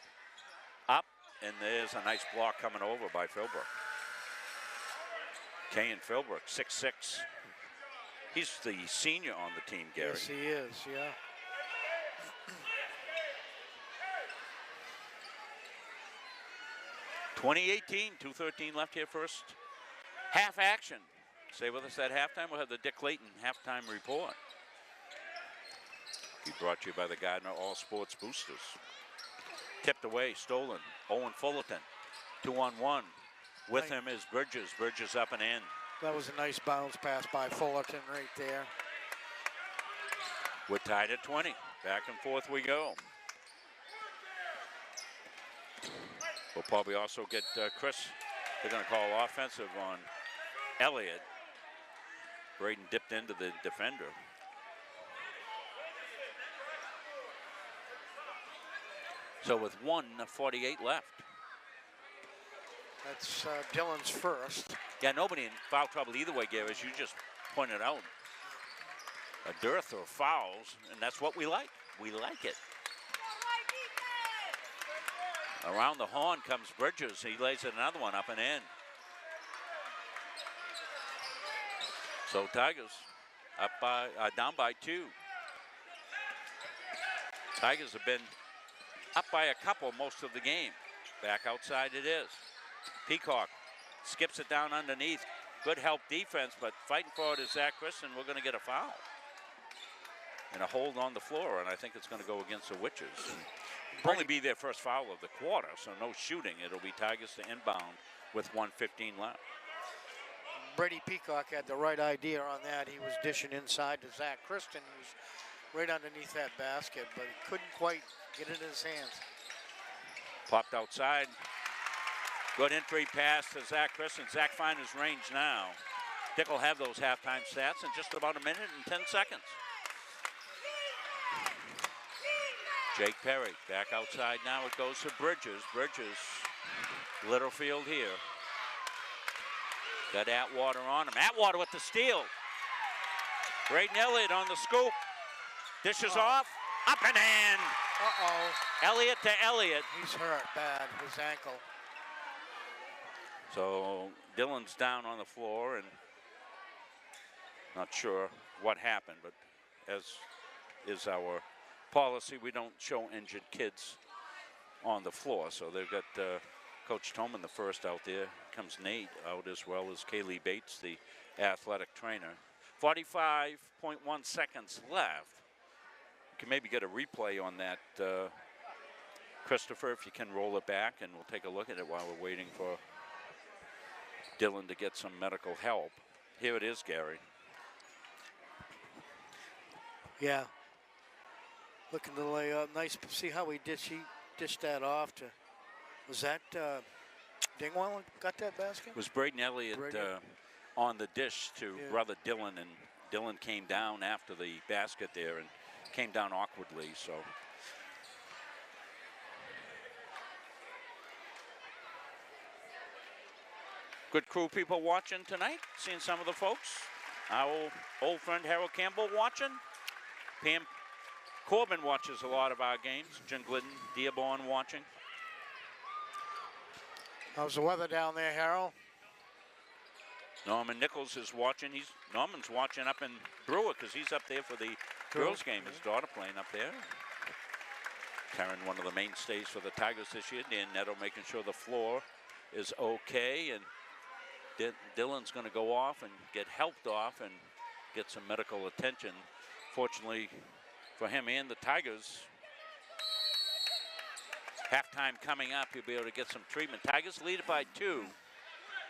and there's a nice block coming over by Philbrook. Kane Philbrook, 6'6". He's the senior on the team, Gary. Yes, he is, yeah. 2018, 2:13 left here first. Half action. Stay with us at halftime. We'll have the Dick Layton halftime report. Be brought to you by the Gardiner All Sports Boosters. Tipped away, stolen. Owen Fullerton, 2-on-1. With him is Bridges. Bridges up and in. That was a nice bounce pass by Fullerton right there. We're tied at 20. Back and forth we go. We'll probably also get Chris. They're going to call offensive on Elliott. Braden dipped into the defender. So with 1:48 left. That's Dylan's first. Yeah, nobody in foul trouble either way, Gary, as you just pointed out. A dearth of fouls, and that's what we like. We like it. Around the horn comes Bridges. He lays another one up and in. So Tigers up by down by 2. Tigers have been up by a couple most of the game. Back outside it is. Peacock skips it down underneath. Good help defense, but fighting for it is Zach Christen. We're going to get a foul. And a hold on the floor, and I think it's going to go against the Witches. It'll only be their first foul of the quarter, so no shooting. It'll be Tigers to inbound with 1:15 left. Brady Peacock had the right idea on that. He was dishing inside to Zach Christen, who's right underneath that basket, but he couldn't quite get it in his hands. Popped outside. Good entry pass to Zach Christen. Zach finds his range now. Dick will have those halftime stats in just about a minute and 10 seconds. Jake Perry back outside now. It goes to Bridges. Bridges, Littlefield here. Got Atwater on him. Atwater with the steal. Braden Elliott on the scoop. Dishes off. Up and in. Uh-oh. Elliott to Elliott. He's hurt bad, his ankle. So Dylan's down on the floor and not sure what happened, but as is our policy, we don't show injured kids on the floor. So they've got Coach Toman, the first out there. Comes Nate out as well as Kaylee Bates, the athletic trainer. 45.1 seconds left. You can maybe get a replay on that, Christopher, if you can roll it back, and we'll take a look at it while we're waiting for Dylan to get some medical help. Here it is, Gary. Yeah. Looking to lay up. Nice. See how he dished that off to. Was that Dingwall got that basket? It was Braden Elliott on the dish to brother Dylan, and Dylan came down after the basket there and came down awkwardly. So. Good crew people watching tonight. Seeing some of the folks. Our old friend Harold Campbell watching. Pam Corbin watches a lot of our games. Jen Glidden, Dearborn watching. How's the weather down there, Harold? Norman Nichols is watching. Norman's watching up in Brewer because he's up there for the girls game. His daughter playing up there. Karen, one of the mainstays for the Tigers this year. Dan Netto making sure the floor is okay, and Dylan's going to go off and get helped off and get some medical attention. Fortunately for him and the Tigers, halftime coming up, he'll be able to get some treatment. Tigers lead it by 2.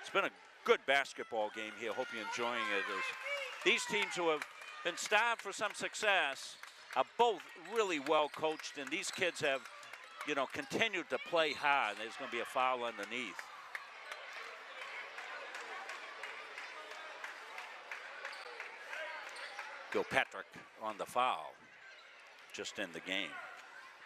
It's been a good basketball game here. Hope you're enjoying it. As these teams who have been starved for some success are both really well coached, and these kids have, continued to play hard. There's going to be a foul underneath. Gilpatrick on the foul, just in the game.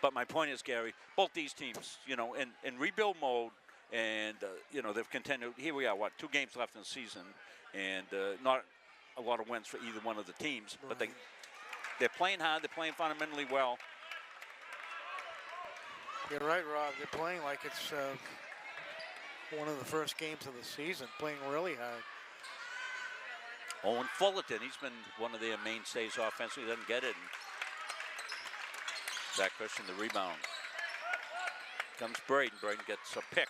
But my point is, Gary, both these teams, in rebuild mode, and, they've continued. Here we are, 2 games left in the season, and not a lot of wins for either one of the teams, but they're playing hard, they're playing fundamentally well. You're right, Rob. They're playing like it's one of the first games of the season, playing really hard. Owen Fullerton, he's been one of their mainstays offensively. He doesn't get it. And Zach Christian, the rebound. Comes Braden. Braden gets a pick.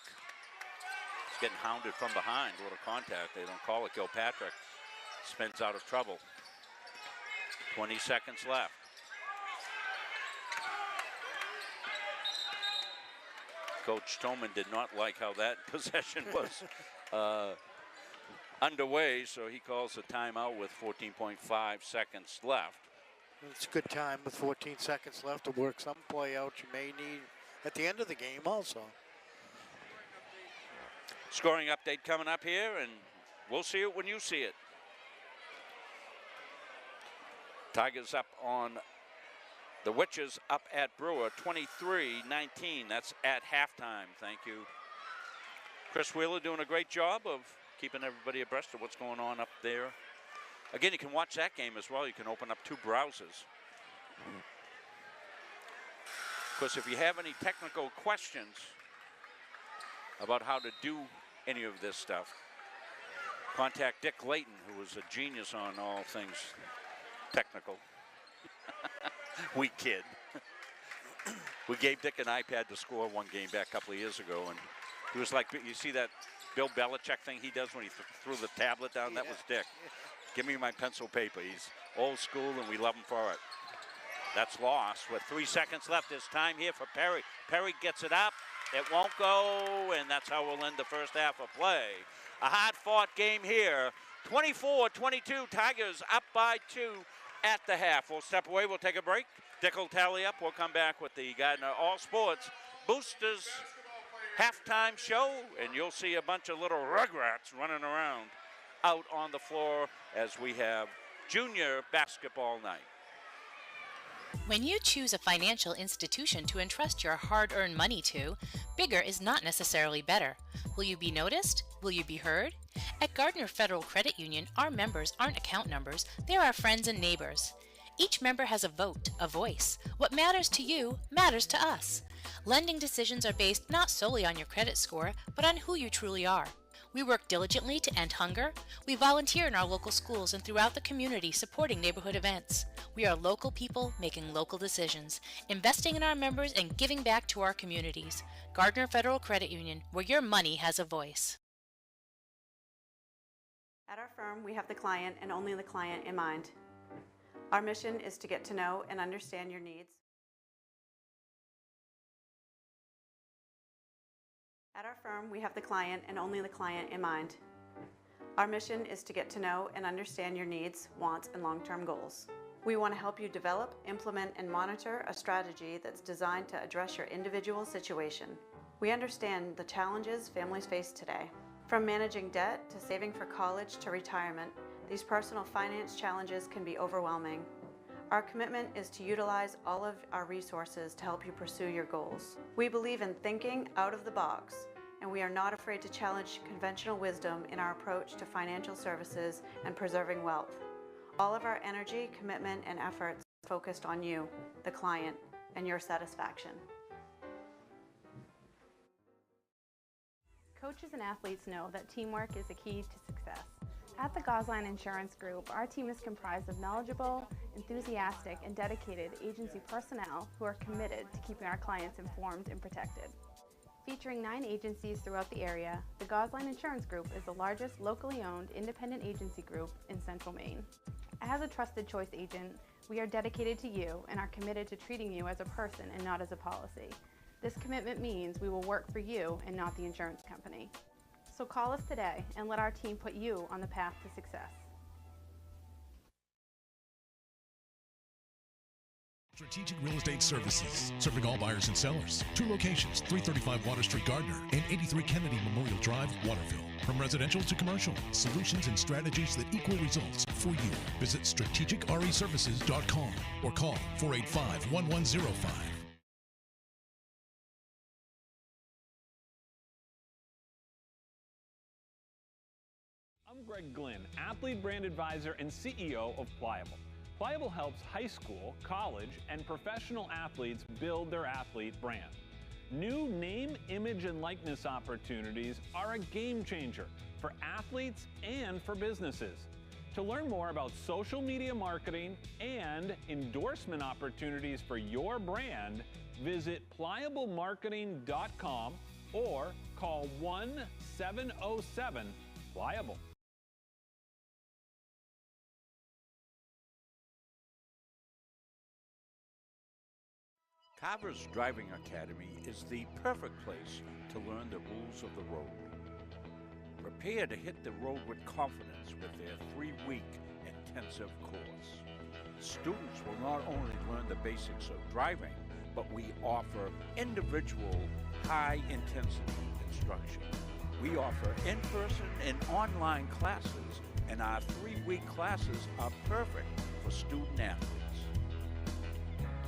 He's getting hounded from behind. A little contact. They don't call it. Gilpatrick spins out of trouble. 20 seconds left. Coach Stoneman did not like how that possession was underway, so he calls a timeout with 14.5 seconds left. It's a good time with 14 seconds left to work some play out you may need at the end of the game also. Scoring update coming up here, and we'll see it when you see it. Tigers up on the Witches, up at Brewer, 23-19. That's at halftime. Thank you. Chris Wheeler doing a great job of keeping everybody abreast of what's going on up there. Again, you can watch that game as well. You can open up 2 browsers. Of course, if you have any technical questions about how to do any of this stuff, contact Dick Layton, who is a genius on all things technical. We kid. We gave Dick an iPad to score one game back a couple of years ago, and he was like, you see that Bill Belichick thing he does when he threw the tablet down? Yeah. That was Dick. Give me my pencil paper. He's old school, and we love him for it. That's lost with 3 seconds left. There's time here for Perry. Perry gets it up. It won't go, and that's how we'll end the first half of play. A hard-fought game here. 24-22, Tigers up by 2 at the half. We'll step away. We'll take a break. Dick will tally up. We'll come back with the Gardiner All Sports Boosters halftime show, and you'll see a bunch of little rugrats running around out on the floor as we have junior basketball night. When you choose a financial institution to entrust your hard-earned money to, bigger is not necessarily better. Will you be noticed? Will you be heard? At Gardiner Federal Credit Union, our members aren't account numbers, they're our friends and neighbors. Each member has a vote, a voice. What matters to you matters to us. Lending decisions are based not solely on your credit score, but on who you truly are. We work diligently to end hunger. We volunteer in our local schools and throughout the community supporting neighborhood events. We are local people making local decisions, investing in our members and giving back to our communities. Gardiner Federal Credit Union, where your money has a voice. At our firm, we have the client and only the client in mind. Our mission is to get to know and understand your needs. At our firm, we have the client and only the client in mind. Our mission is to get to know and understand your needs, wants, and long-term goals. We want to help you develop, implement, and monitor a strategy that's designed to address your individual situation. We understand the challenges families face today. From managing debt to saving for college to retirement, these personal finance challenges can be overwhelming. Our commitment is to utilize all of our resources to help you pursue your goals. We believe in thinking out of the box, and we are not afraid to challenge conventional wisdom in our approach to financial services and preserving wealth. All of our energy, commitment, and efforts are focused on you, the client, and your satisfaction. Coaches and athletes know that teamwork is the key to success. At the Gosline Insurance Group, our team is comprised of knowledgeable, enthusiastic, and dedicated agency personnel who are committed to keeping our clients informed and protected. Featuring 9 agencies throughout the area, the Gosline Insurance Group is the largest locally owned independent agency group in Central Maine. As a trusted choice agent, we are dedicated to you and are committed to treating you as a person and not as a policy. This commitment means we will work for you and not the insurance company. So call us today and let our team put you on the path to success. Strategic Real Estate Services, serving all buyers and sellers. 2 locations, 335 Water Street, Gardiner, and 83 Kennedy Memorial Drive, Waterville. From residential to commercial, solutions and strategies that equal results for you. Visit strategicreservices.com or call 485-1105. I'm Greg Glynn, Athlete Brand Advisor and CEO of Pliable. Pliable helps high school, college, and professional athletes build their athlete brand. New name, image, and likeness opportunities are a game changer for athletes and for businesses. To learn more about social media marketing and endorsement opportunities for your brand, visit pliablemarketing.com or call 1-707-PLIABLE. Carver's Driving Academy is the perfect place to learn the rules of the road. Prepare to hit the road with confidence with their 3-week intensive course. Students will not only learn the basics of driving, but we offer individual, high-intensity instruction. We offer in-person and online classes, and our 3-week classes are perfect for student athletes.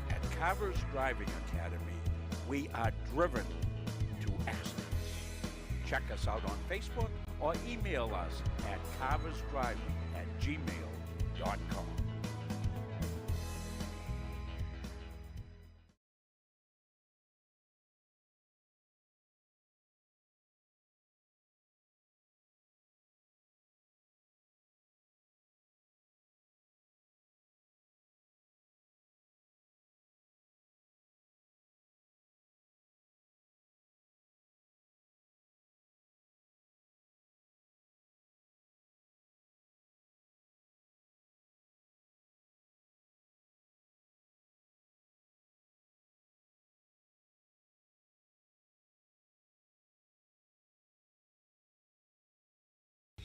At Carver's Driving Academy, we are driven to excellence. Check us out on Facebook or email us at carversdriving@gmail.com.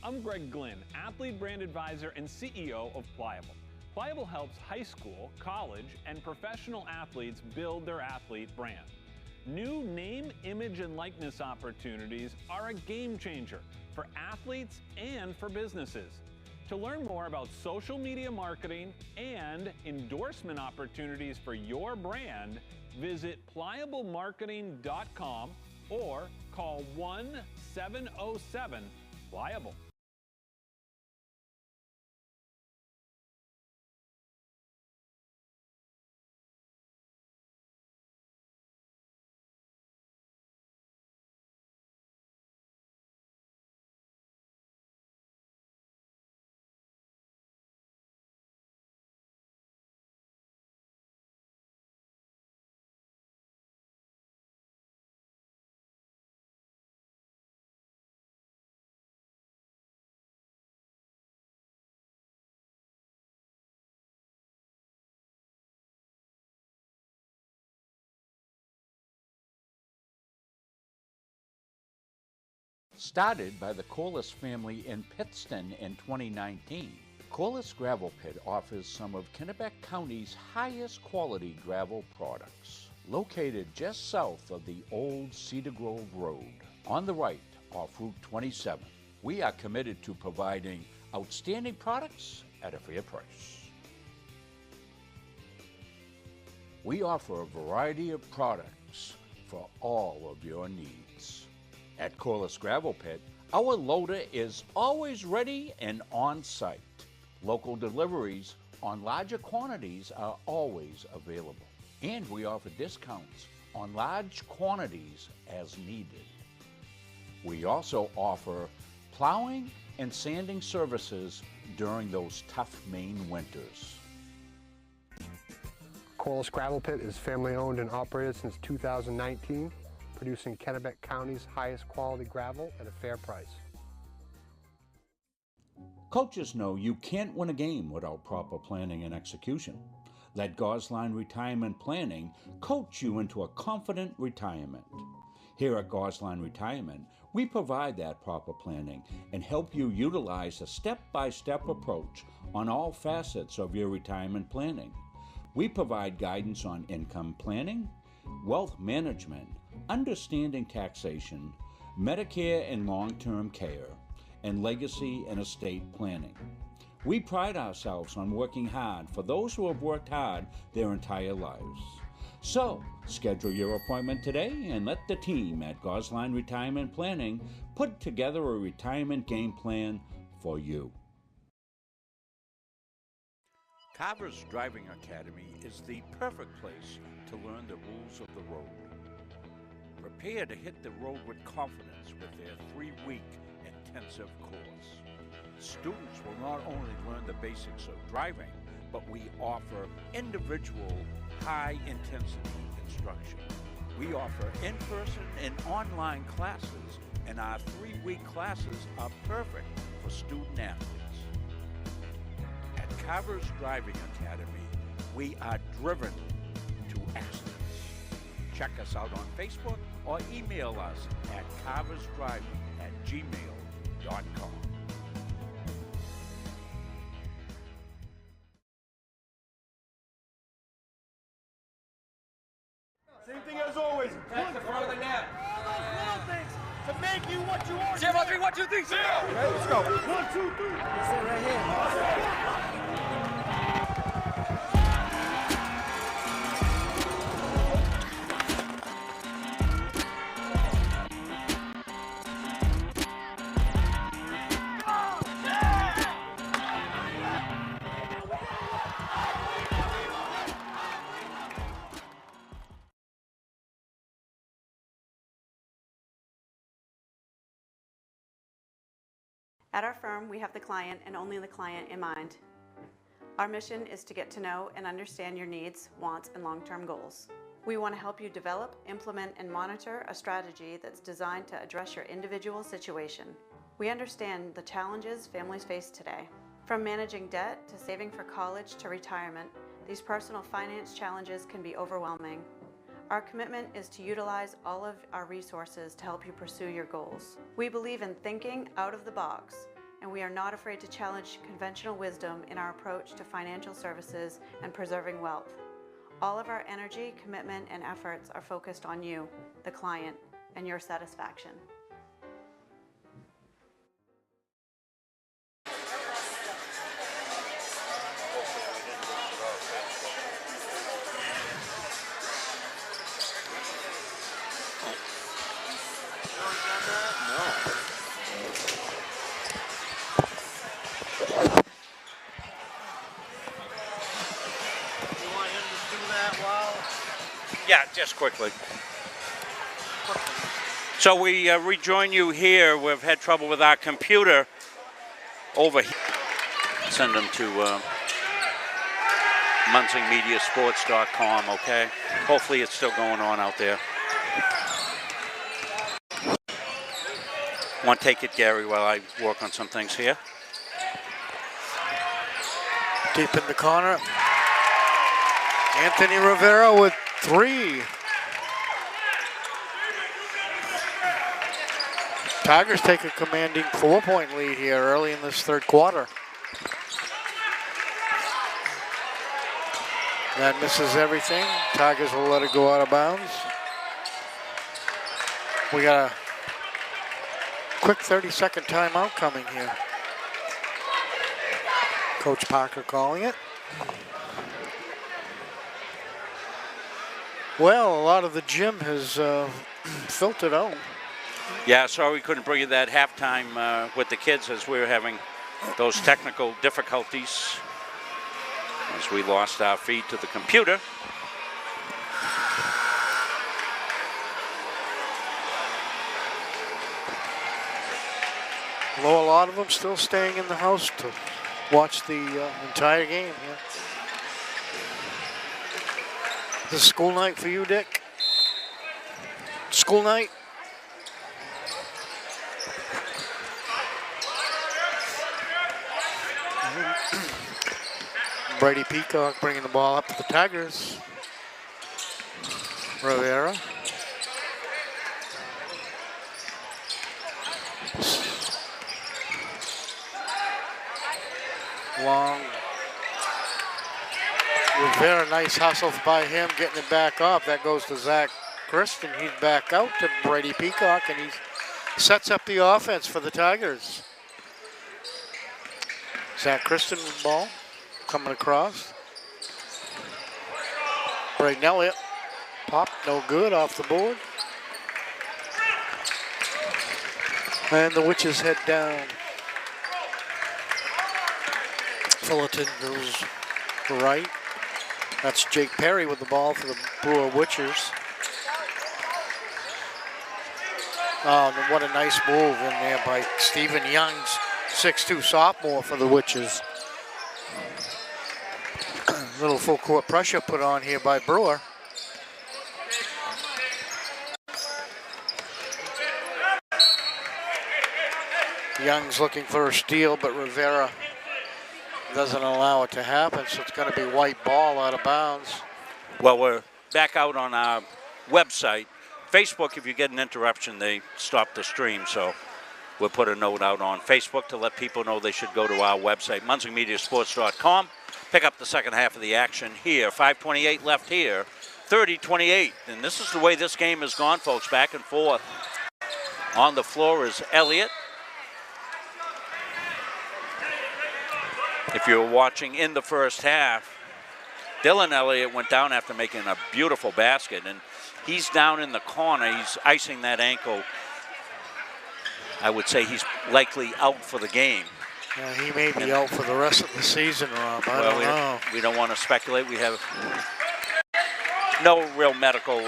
I'm Greg Glynn, Athlete Brand Advisor and CEO of Pliable. Pliable helps high school, college, and professional athletes build their athlete brand. New name, image, and likeness opportunities are a game changer for athletes and for businesses. To learn more about social media marketing and endorsement opportunities for your brand, visit pliablemarketing.com or call 1-707-PLIABLE. Started by the Corliss family in Pittston in 2019, Corliss Gravel Pit offers some of Kennebec County's highest quality gravel products. Located just south of the old Cedar Grove Road, on the right off Route 27, we are committed to providing outstanding products at a fair price. We offer a variety of products for all of your needs. At Corliss Gravel Pit, our loader is always ready and on site. Local deliveries on larger quantities are always available. And we offer discounts on large quantities as needed. We also offer plowing and sanding services during those tough Maine winters. Corliss Gravel Pit is family owned and operated since 2019, producing Kennebec County's highest quality gravel at a fair price. Coaches know you can't win a game without proper planning and execution. Let Gosline Retirement Planning coach you into a confident retirement. Here at Gosline Retirement, we provide that proper planning and help you utilize a step-by-step approach on all facets of your retirement planning. We provide guidance on income planning, wealth management, understanding taxation, Medicare and long-term care, and legacy and estate planning. We pride ourselves on working hard for those who have worked hard their entire lives. So, schedule your appointment today and let the team at Gosline Retirement Planning put together a retirement game plan for you. Carver's Driving Academy is the perfect place to learn the rules of the road. Prepare to hit the road with confidence with their 3-week intensive course. Students will not only learn the basics of driving, but we offer individual, high-intensity instruction. We offer in-person and online classes, and our 3-week classes are perfect for student athletes. At Carver's Driving Academy, we are driven to excellence. Check us out on Facebook or email us at carversdriving@gmail.com. Same thing as always. That's the front of the net. Little things to make you what you are. 0, 3, 1, 2, 3, 0. Okay, let's go. 1, 2, 3. Sit right here. At our firm, we have the client and only the client in mind. Our mission is to get to know and understand your needs, wants, and long-term goals. We want to help you develop, implement, and monitor a strategy that's designed to address your individual situation. We understand the challenges families face today. From managing debt to saving for college to retirement, these personal finance challenges can be overwhelming. Our commitment is to utilize all of our resources to help you pursue your goals. We believe in thinking out of the box, and we are not afraid to challenge conventional wisdom in our approach to financial services and preserving wealth. All of our energy, commitment, and efforts are focused on you, the client, and your satisfaction. Yeah, just quickly. So we rejoin you here. We've had trouble with our computer over here. Send them to munsingmediasports.com, okay? Hopefully it's still going on out there. Want to take it, Gary, while I work on some things here? Deep in the corner. Anthony Rivera with 3. Tigers take a commanding 4-point lead here early in this third quarter. That misses everything. Tigers will let it go out of bounds. We got a quick 30-second timeout coming here. Coach Parker calling it. Well, a lot of the gym has filtered out. Yeah, sorry we couldn't bring you that halftime with the kids as we were having those technical difficulties as we lost our feed to the computer. Well, a lot of them still staying in the house to watch the entire game. Yeah. This is school night for you, Dick? School night? Brady Peacock bringing the ball up to the Tigers. Rivera. Long. Rivera, nice hustle by him, getting it back up. That goes to Zach Kristen. He's back out to Brady Peacock, and he sets up the offense for the Tigers. Zach Kristen with the ball, coming across. Braden Elliott, pop, no good, off the board. And the Witches head down. Fullerton goes right. That's Jake Perry with the ball for the Brewer Witchers. Oh, what a nice move in there by Stephen Youngs, 6'2" sophomore for the Witches. Little full court pressure put on here by Brewer. Young's looking for a steal, but Rivera doesn't allow it to happen, so it's going to be white ball out of bounds. Well, we're back out on our website. Facebook, if you get an interruption, they stop the stream, so we'll put a note out on Facebook to let people know they should go to our website, munsingmediasports.com. Pick up the second half of the action here. 5:28 left here, 30-28. And this is the way this game has gone, folks, back and forth. On the floor is Elliott. If you were watching in the first half, Dylan Elliott went down after making a beautiful basket, and he's down in the corner. He's icing that ankle. I would say he's likely out for the game. Yeah, he may be out for the rest of the season, Rob. I don't know. We don't want to speculate. We have no real medical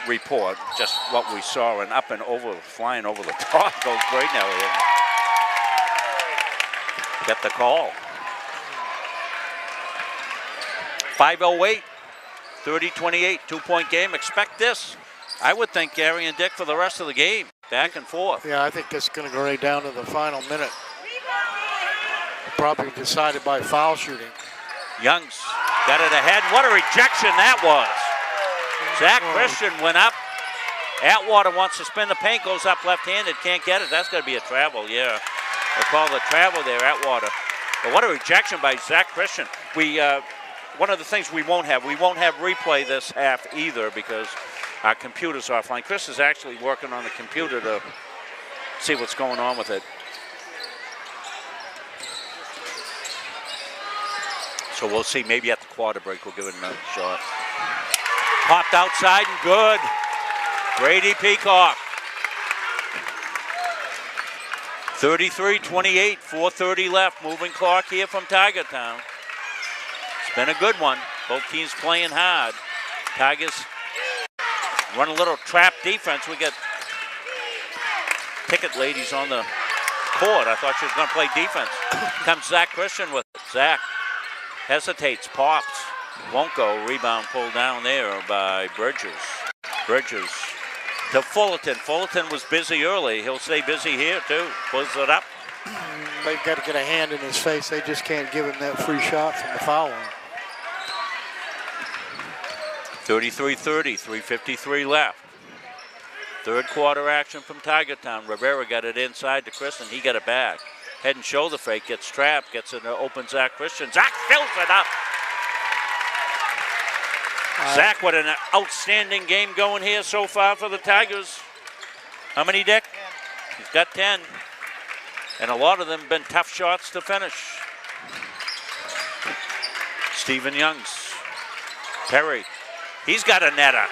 report, just what we saw, and up and over, flying over the top goes Braden Elliott. Get the call. 5:08, 30-28, two-point game. Expect this. I would think Gary and Dick for the rest of the game, back and forth. Yeah, I think it's going to go right down to the final minute. Probably decided by foul shooting. Youngs got it ahead. What a rejection that was. Zach Christian went up. Atwater wants to spin the paint, goes up left-handed, can't get it. That's going to be a travel, yeah. They call the travel there, Atwater. But what a rejection by Zach Christian. One of the things we won't have replay this half either because our computer's offline. Chris is actually working on the computer to see what's going on with it. So we'll see. Maybe at the quarter break we'll give it another shot. Popped outside and good. Brady Peacock. 33-28, 4:30 left. Moving clock here from Tiger Town. It's been a good one. Both teams playing hard. Tigers run a little trap defense. We get ticket ladies on the court. I thought she was going to play defense. Comes Zach Christian with it. Zach hesitates, pops, won't go. Rebound pulled down there by Bridges. Bridges to Fullerton. Fullerton was busy early. He'll stay busy here too. Pulls it up. They've got to get a hand in his face. They just can't give him that free shot from the foul line. 33-30, 3:53 left. Third quarter action from Tiger Town. Rivera got it inside to Chris, and he got it back. Head and shoulder fake, gets trapped, gets it to open Zach Christian. Zach fills it up. Zach, what an outstanding game going here so far for the Tigers. How many, Dick? 10. He's got 10. And a lot of them been tough shots to finish. Stephen Youngs. Perry. He's got a netter.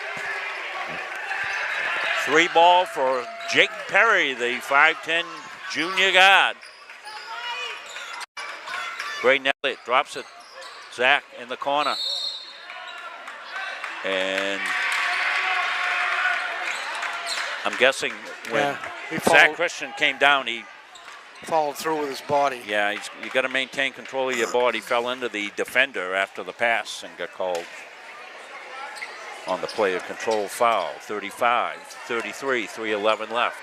3 ball for Jake Perry, the 5'10 junior guard. Braden Elliott drops it. Zach in the corner. And I'm guessing when Zach Christian came down, he followed through with his body. Yeah, you got to maintain control of your body. Fell into the defender after the pass and got called on the player control foul. 35-33, 3:11 left.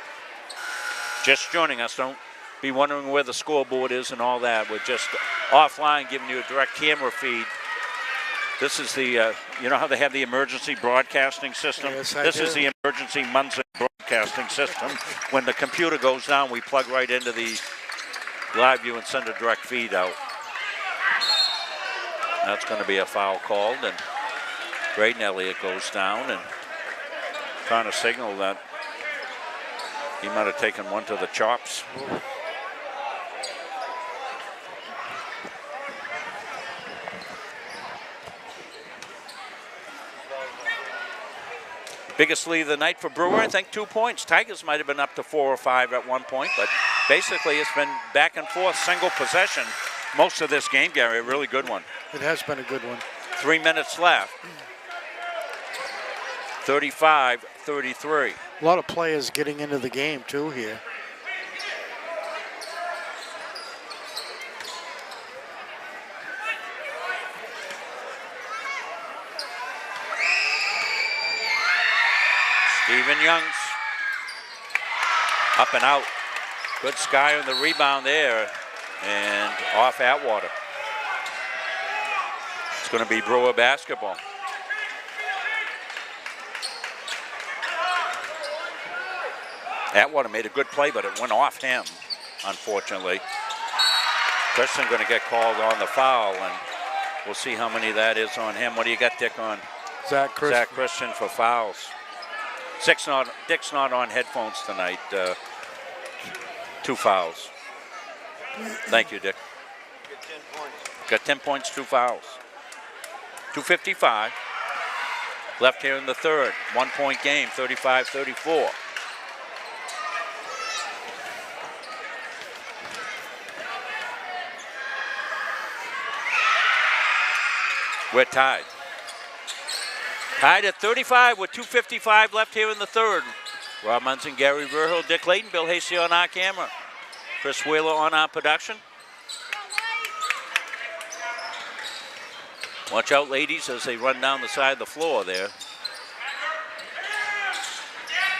Just joining us, don't be wondering where the scoreboard is and all that. We're just offline giving you a direct camera feed. This is the, you know how they have the emergency broadcasting system? Yes, this is the emergency Munson broadcasting system. When the computer goes down, we plug right into the live view and send a direct feed out. That's going to be a foul called, and Braden Elliott goes down and trying to signal that he might have taken one to the chops. Biggest lead of the night for Brewer, I think 2 points. Tigers might have been up to 4 or 5 at one point, but basically it's been back and forth, single possession most of this game, Gary. A really good one. It has been a good one. 3 minutes left. 35-33. A lot of players getting into the game too here. Stephen Youngs up and out. Good Sky on the rebound there and off Atwater. It's going to be Brewer basketball. Atwater made a good play, but it went off him, unfortunately. Christian going to get called on the foul, and we'll see how many that is on him. What do you got, Dick, on Zach Christian for fouls? Dick's not on headphones tonight. 2 fouls. Thank you, Dick. Got 10 points, 2 fouls. 2:55 left here in the third. 1-point game, 35-34. We're tied. Tied at 35 with 2:55 left here in the third. Rob Munson, Gary Verhill, Dick Layton, Bill Hasty on our camera. Chris Wheeler on our production. Watch out, ladies, as they run down the side of the floor there.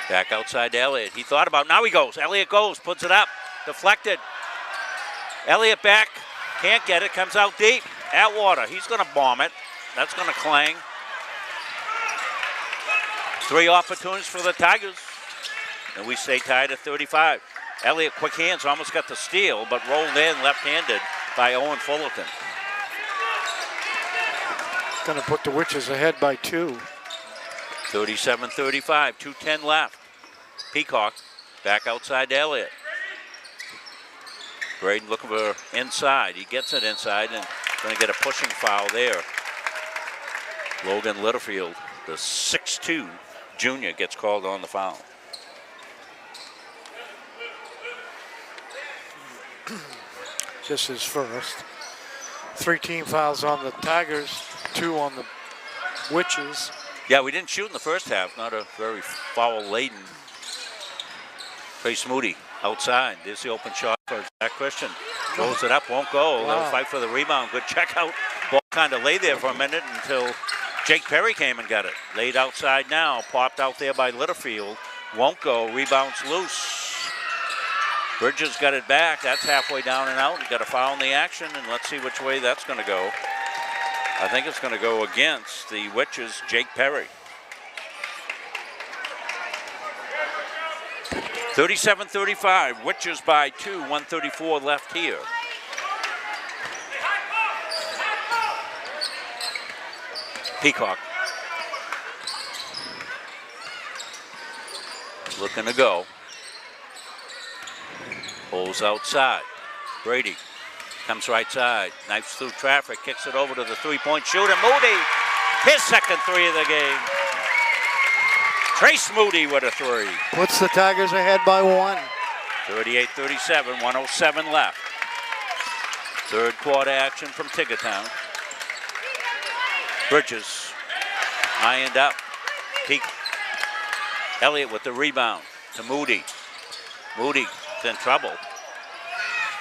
Back outside to Elliott. He thought about, now he goes. Elliott goes, puts it up, deflected. Elliott back, can't get it, comes out deep. Atwater, he's going to bomb it. That's going to clang. 3 opportunities for the Tigers. And we stay tied at 35. Elliott, quick hands, almost got the steal, but rolled in left-handed by Owen Fullerton. Going to put the Witches ahead by 2. 37-35, 2:10 left. Peacock back outside to Elliott. Braden looking for inside. He gets it inside and going to get a pushing foul there. Logan Littlefield, the 6'2" junior, gets called on the foul. Just his first. 3 team fouls on the Tigers, 2 on the Witches. Yeah, we didn't shoot in the first half. Not a very foul-laden. Trace Moody outside. There's the open shot for Zach Christian. Throws it up, won't go. Wow. They'll fight for the rebound. Good check out. Ball kind of lay there for a minute until Jake Perry came and got it. Laid outside now. Popped out there by Littlefield. Won't go. Rebounds loose. Bridges got it back. That's halfway down and out. Got a foul in the action, and let's see which way that's going to go. I think it's going to go against the Witches, Jake Perry. 37-35, Witches by 2, 1:34 left here. Peacock. Looking to go. Pulls outside. Brady comes right side. Knifes through traffic. Kicks it over to the three-point shooter. Moody. His second 3 of the game. Trace Moody with a 3. Puts the Tigers ahead by 1. 38-37. 1:07 left. Third quarter action from Tiggertown. Bridges. Ironed up. Elliott with the rebound to Moody. Moody's in trouble.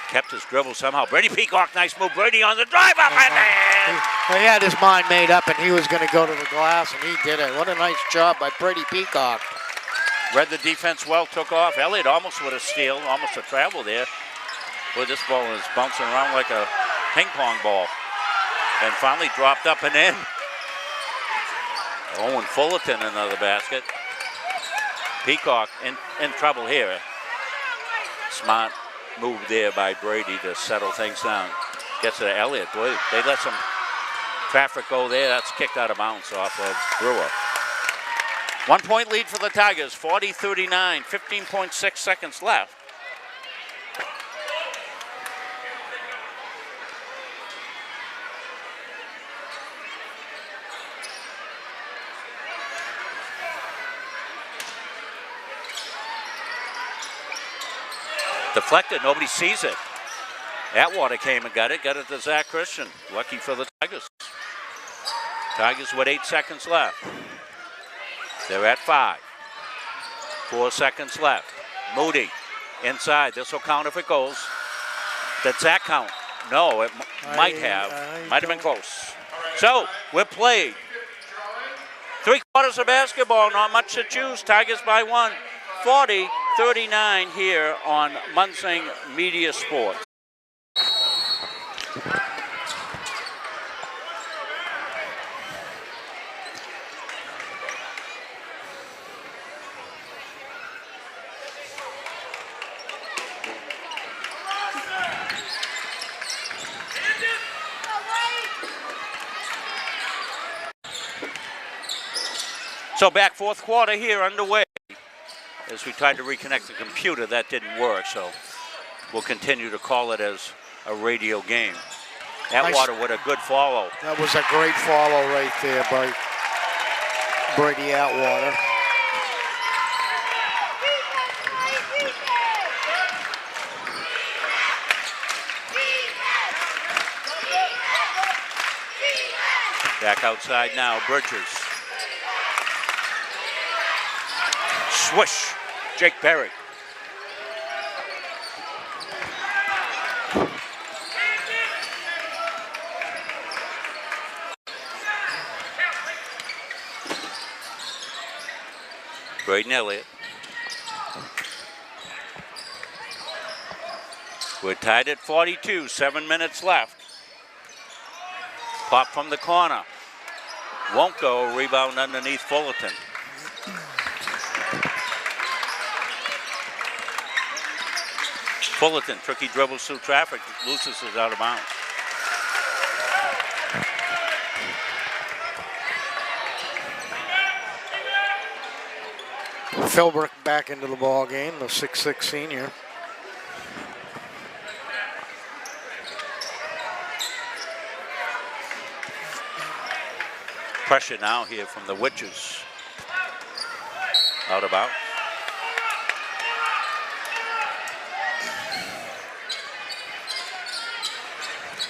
Kept his dribble somehow. Brady Peacock, nice move. Brady on the drive up and in. He had his mind made up and he was going to go to the glass, and he did it. What a nice job by Brady Peacock. Read the defense well, took off. Elliott almost with a steal, almost a travel there. Boy, this ball is bouncing around like a ping pong ball. And finally dropped up and in. Owen Fullerton, another basket. Peacock in trouble here. Smart move there by Brady to settle things down. Gets to Elliott. Boy, they let some traffic go there. That's kicked out of bounds off of Brewer. 1-point lead for the Tigers, 40-39, 15.6 seconds left. Deflected, nobody sees it. Atwater came and got it to Zach Christian. Lucky for the Tigers. Tigers with 8 seconds left. They're at 5. 4 seconds left. Moody inside. This will count if it goes. Did Zach count? No, it might have. Might have been close. So, we're played. 3 quarters of basketball, not much to choose. Tigers by 1. 40-39 here on Munsing Media Sports. So back fourth quarter here underway. As we tried to reconnect the computer, that didn't work, so we'll continue to call it as a radio game. Atwater with a good follow. That was a great follow right there by Brady Atwater. Back outside now, Bridges. Swish, Jake Berry. Braden Elliott. We're tied at 42, 7 minutes left. Pop from the corner. Won't go, rebound underneath Fullerton. Fullerton, tricky dribbles through traffic, loses it out of bounds. Philbrook back into the ball game, the 6'6" senior. Pressure now here from the Witches. Out about.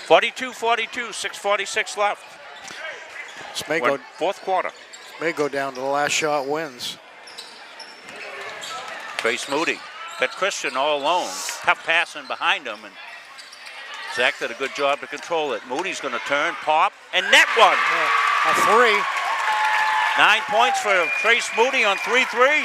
.42, 6:46 left. This may go, fourth quarter. May go down to the last shot wins. Trace Moody got Christian all alone. Tough passing behind him, and Zach did a good job to control it. Moody's going to turn, pop, and net one. A three. 9 points for Trace Moody on 3 threes.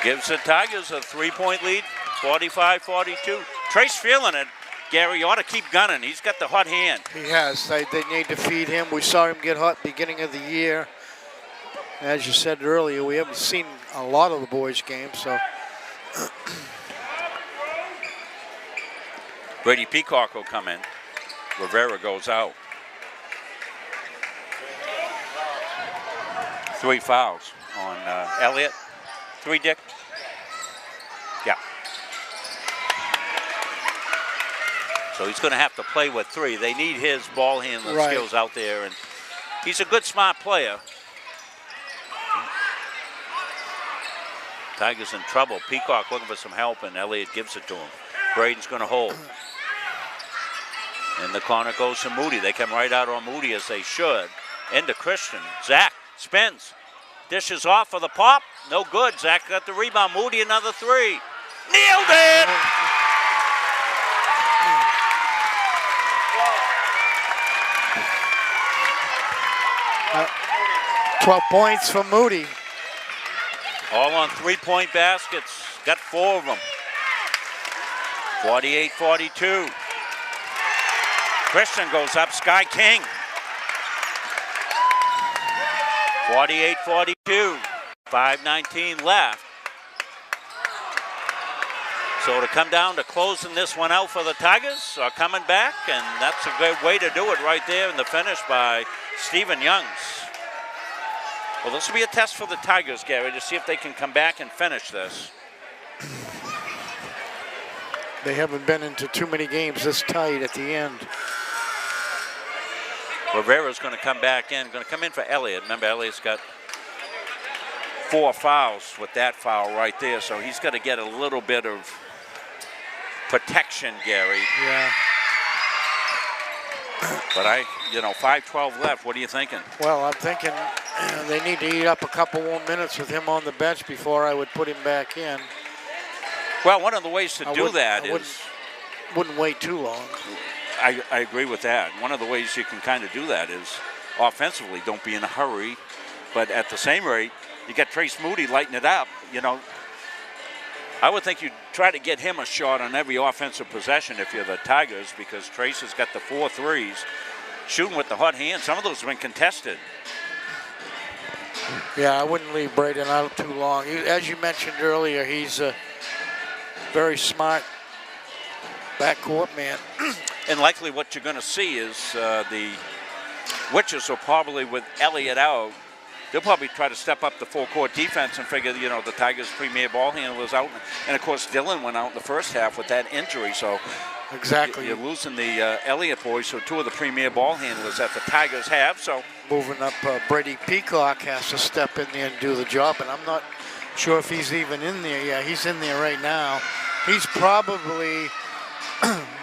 Gives the Tigers a 3-point lead, 45-42. Trace feeling it. Gary, you ought to keep gunning. He's got the hot hand. He has. They need to feed him. We saw him get hot beginning of the year. As you said earlier, we haven't seen a lot of the boys' games, so. Brady Peacock will come in. Rivera goes out. 3 fouls on Elliott. 3, Dick? Yeah. So he's going to have to play with 3. They need his ball handling skills out there, and he's a good, smart player. Tigers in trouble. Peacock looking for some help, and Elliott gives it to him. Braden's going to hold. In the corner goes to Moody. They come right out on Moody as they should. Into Christian. Zach spins. Dishes off for the pop. No good. Zach got the rebound. Moody another 3. Nailed it! Uh, 12 points for Moody. All on 3-point baskets. Got 4 of them. 48-42. Christian goes up. Sky King. 48-42. 5:19 left. So to come down to closing this one out for the Tigers are coming back, and that's a good way to do it right there in the finish by Stephen Youngs. Well, this will be a test for the Tigers, Gary, to see if they can come back and finish this. They haven't been into too many games this tight at the end. Rivera's going to come back in, going to come in for Elliott. Remember, Elliott's got 4 fouls with that foul right there, so he's got to get a little bit of protection, Gary. Yeah. But 5:12 left. What are you thinking? Well, I'm thinking They need to eat up a couple more minutes with him on the bench before I would put him back in. Well, one of the ways to do that is... Wouldn't wait too long. I agree with that. One of the ways you can kind of do that is offensively, don't be in a hurry. But at the same rate, you got Trace Moody lighting it up. You know, I would think you'd try to get him a shot on every offensive possession if you're the Tigers, because Trace has got the 4 threes, shooting with the hot hand. Some of those have been contested. Yeah, I wouldn't leave Braden out too long. As you mentioned earlier, he's a very smart backcourt man. And likely what you're going to see is the Witches will probably, with Elliott out, they'll probably try to step up the full-court defense and figure, you know, the Tigers' premier ball handlers out. And, of course, Dillon went out in the first half with that injury. So exactly, you're losing the Elliott boys, so 2 of the premier ball handlers that the Tigers have. So moving up, Brady Peacock has to step in there and do the job. And I'm not sure if he's even in there. Yeah, he's in there right now. He's probably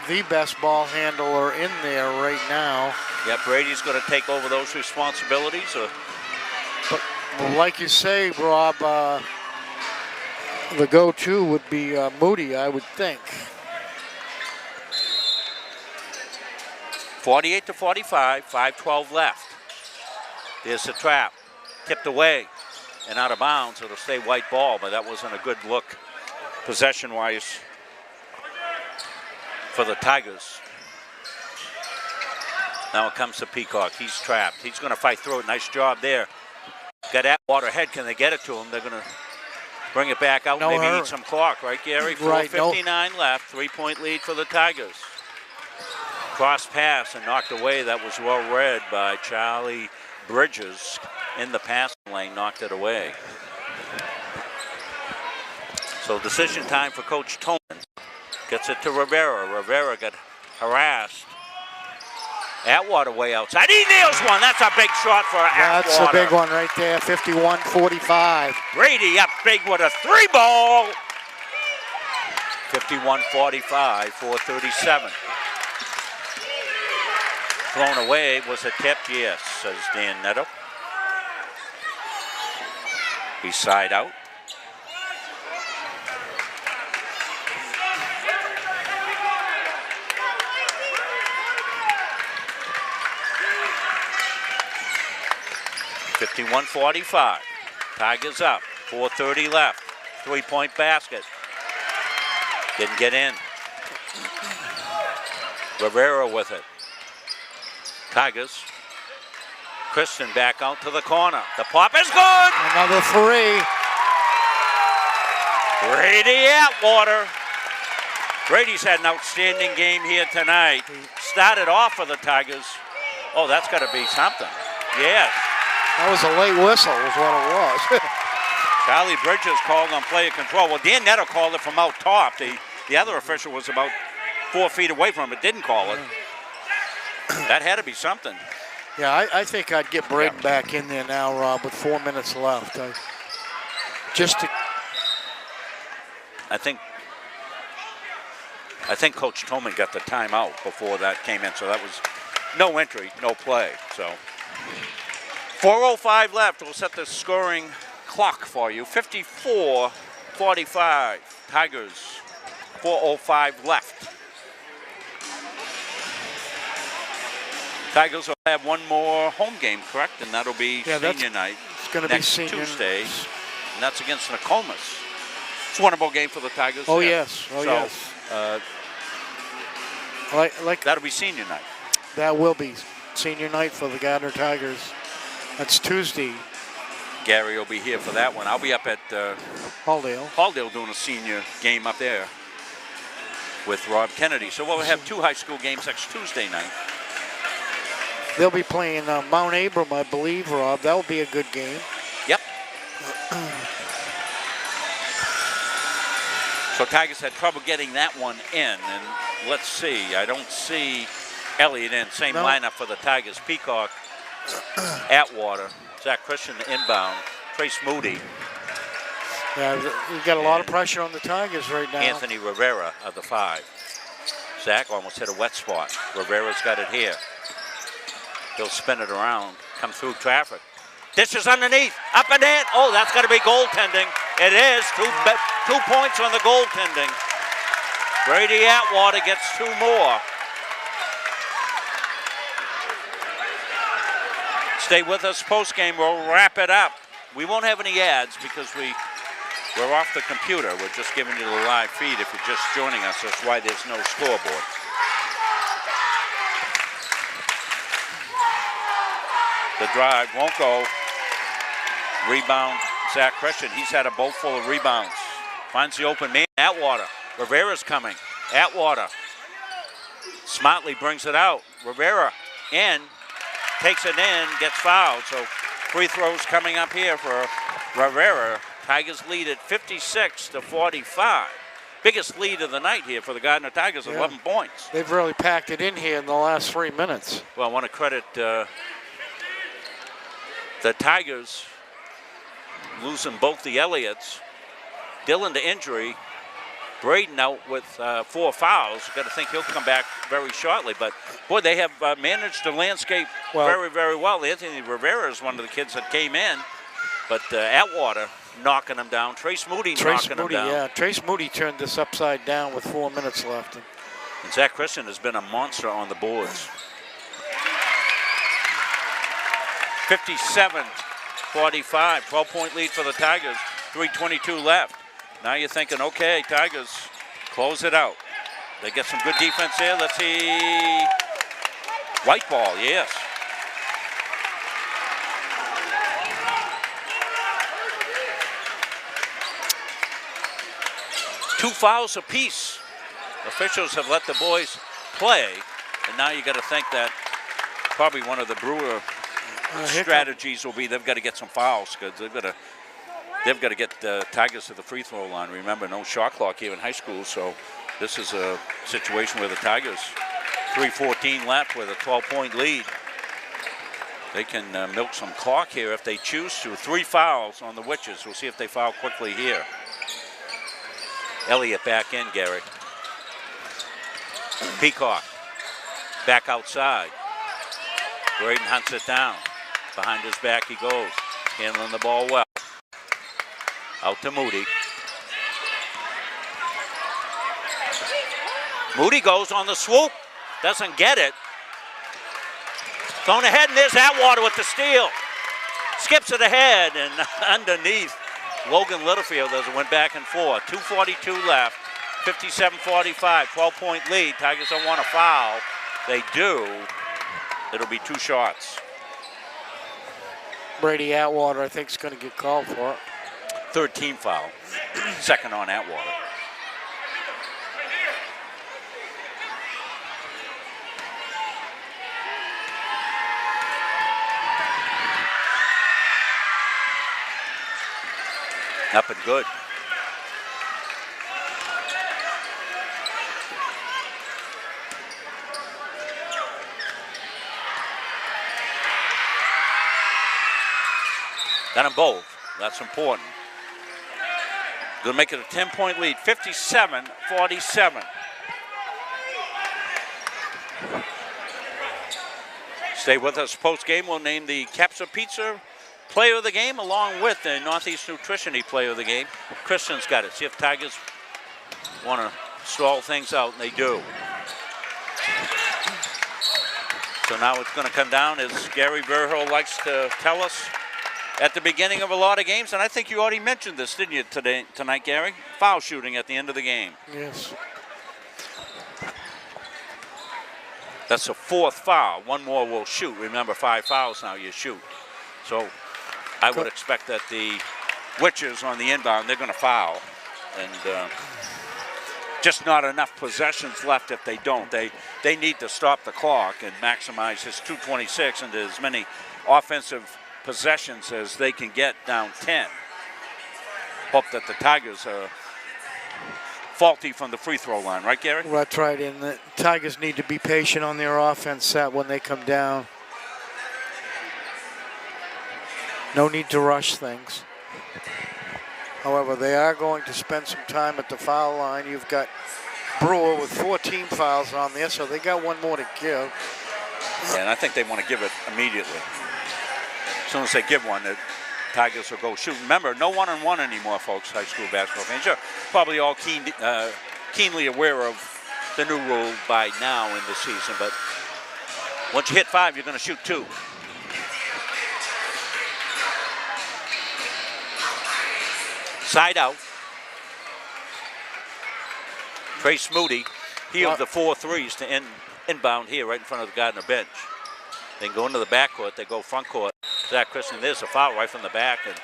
the best ball handler in there right now. Yeah, Brady's going to take over those responsibilities. But like you say, Rob, the go-to would be Moody, I would think. 48-45, 5:12 left. There's the trap, tipped away and out of bounds. It'll stay white ball, but that wasn't a good look possession-wise for the Tigers. Now it comes to Peacock. He's trapped. He's going to fight through it. Nice job there. Got Atwater ahead. Can they get it to him? They're going to bring it back out. Maybe eat some clock, right, Gary? 4:59 left. 3-point lead for the Tigers. Cross pass and knocked away. That was well read by Charlie Bridges in the passing lane. Knocked it away. So decision time for Coach Toman. Gets it to Rivera. Rivera got harassed. Atwater way outside. He nails one. That's a big shot for Atwater. That's a big one right there. 51-45. Brady up big with a 3-ball. 51-45, 4:37. Thrown away. Was it tipped? Yes, says Dan Netto. He's side out. $51-45. Tigers up. 4:30 left. 3-point basket. Didn't get in. Rivera with it. Tigers. Kristen back out to the corner. The pop is good. Another 3. Brady Atwater. Brady's had an outstanding game here tonight. Started off for the Tigers. Oh, that's got to be something. Yes. That was a late whistle is what it was. Charlie Bridges called on player control. Well, Dan Netto called it from out top. The other official was about 4 feet away from it, didn't call it. That had to be something. Yeah, I think I'd get Braden back in there now, Rob, with 4 minutes left. I think Coach Toman got the timeout before that came in, so that was no entry, no play. So 4:05 left. We'll set the scoring clock for you. 54-45. Tigers. 4:05 left. Tigers will have one more home game, correct? And that'll be senior night. It's going to be senior Tuesday, and that's against Nokomis. It's a winnable game for the Tigers. Oh, yes. Oh, so, yes. That'll be senior night. That will be senior night for the Gardiner Tigers. That's Tuesday. Gary will be here for that one. I'll be up at Halldale doing a senior game up there with Rob Kennedy. So we'll have 2 high school games next Tuesday night. They'll be playing Mount Abram, I believe, Rob. That will be a good game. Yep. So Tigers had trouble getting that one in. And let's see. I don't see Elliott in. Same lineup for the Tigers. Peacock, Atwater, Zach Christian inbound, Trace Moody. Yeah, we've got a lot of pressure on the Tigers right now. Anthony Rivera of the 5. Zach almost hit a wet spot. Rivera's got it here. He'll spin it around, come through traffic. This is underneath. Up and in. Oh, that's got to be goaltending. It is. 2 points on the goaltending. Brady Atwater gets 2 more. Stay with us post-game. We'll wrap it up. We won't have any ads because we're off the computer. We're just giving you the live feed if you're just joining us. That's why there's no scoreboard. The drive won't go. Rebound, Zach Christian. He's had a boat full of rebounds. Finds the open man. Atwater. Rivera's coming. Atwater. Smartly brings it out. Rivera in. Takes it in. Gets fouled. So free throws coming up here for Rivera. Tigers lead at 56-45. Biggest lead of the night here for the Gardiner Tigers, 11 points. They've really packed it in here in the last 3 minutes. Well, I want to credit the Tigers losing both the Elliots. Dillon to injury. Braden out with 4 fouls. Got to think he'll come back very shortly. But, boy, they have managed the landscape very, very well. Anthony Rivera is one of the kids that came in. But Atwater knocking him down. Trace Moody knocking him down. Yeah, Trace Moody turned this upside down with 4 minutes left. And Zach Christian has been a monster on the boards. 57-45, 12-point lead for the Tigers. 3:22 left. Now you're thinking, okay, Tigers, close it out. They get some good defense here. Let's see. White ball, yes. Two fouls apiece. Officials have let the boys play, and now you got to think that probably one of the Brewer strategies will be they've got to get some fouls because they've got to get the Tigers to the free throw line. Remember, no shot clock here in high school, so this is a situation where the Tigers, 3:14 left with a 12-point lead. They can milk some clock here if they choose to. 3 fouls on the Witches. We'll see if they foul quickly here. Elliott back in, Gary. Peacock back outside. Braden hunts it down. Behind his back he goes. Handling the ball well. Out to Moody. Moody goes on the swoop. Doesn't get it. Thrown ahead, and there's Atwater with the steal. Skips it ahead, and underneath. Logan Littlefield as it went back and forth. 2:42 left. 57-45. 12-point lead. Tigers don't want to foul. They do. It'll be 2 shots. Brady Atwater, I think, is going to get called for it. 3rd team foul. 2nd on Atwater. Up and good. Got them both. That's important. Gonna make it a 10-point lead, 57-47. Stay with us post-game. We'll name the Capsa Pizza Player of the Game along with the Northeast Nutrition Player of the Game. Kristen's got it. See if Tigers want to stall things out, and they do. So now it's going to come down, as Gary Verhul likes to tell us, at the beginning of a lot of games, and I think you already mentioned this, didn't you, tonight, Gary? Foul shooting at the end of the game. Yes. That's the 4th foul. 1 more will shoot. Remember, 5 fouls now you shoot. So I would expect that the Witches on the inbound, they're going to foul. And just not enough possessions left if they don't. They need to stop the clock and maximize his 2:26 into as many offensive possessions as they can get down 10. Hope that the Tigers are faulty from the free throw line, right, Gary? That's right, and the Tigers need to be patient on their offense set when they come down. No need to rush things. However, they are going to spend some time at the foul line. You've got Brewer with 14 fouls on there, so they got 1 more to give. Yeah, and I think they want to give it immediately. As soon as they give one, the Tigers will go shoot. Remember, no one-on-one anymore, folks, high school basketball fans. You're probably all keenly aware of the new rule by now in the season, but once you hit 5, you're going to shoot 2. Side out. Trace Moody, he of the 4 threes to inbound here right in front of the Gardiner bench. They go into the backcourt, they go front court. Zach Christian, there's a foul right from the back, and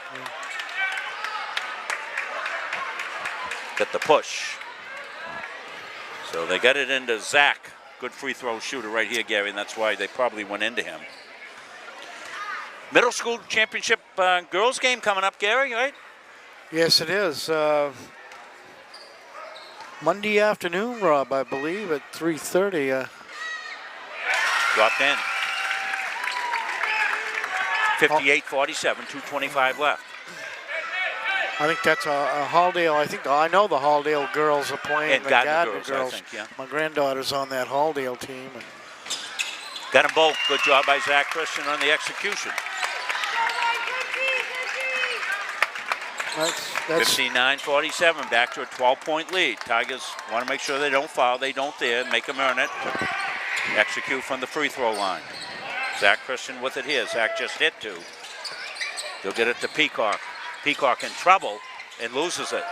get the push. So they got it into Zach. Good free throw shooter right here, Gary, and that's why they probably went into him. Middle school championship girls game coming up, Gary, right? Yes, it is. Monday afternoon, Rob, I believe, at 3:30. Dropped in. 58-47, 2:25 left. I think that's a Halldale. I know the Halldale girls are playing. And the Gardiner girls. I think, yeah. My granddaughter's on that Halldale team. And got them both. Good job by Zach Christian on the execution. That's 59-47, back to a 12-point lead. Tigers want to make sure they don't foul. They don't dare. Make them earn it. Execute from the free throw line. Zach Christian with it here. Zach just hit 2. They'll get it to Peacock. Peacock in trouble and loses it.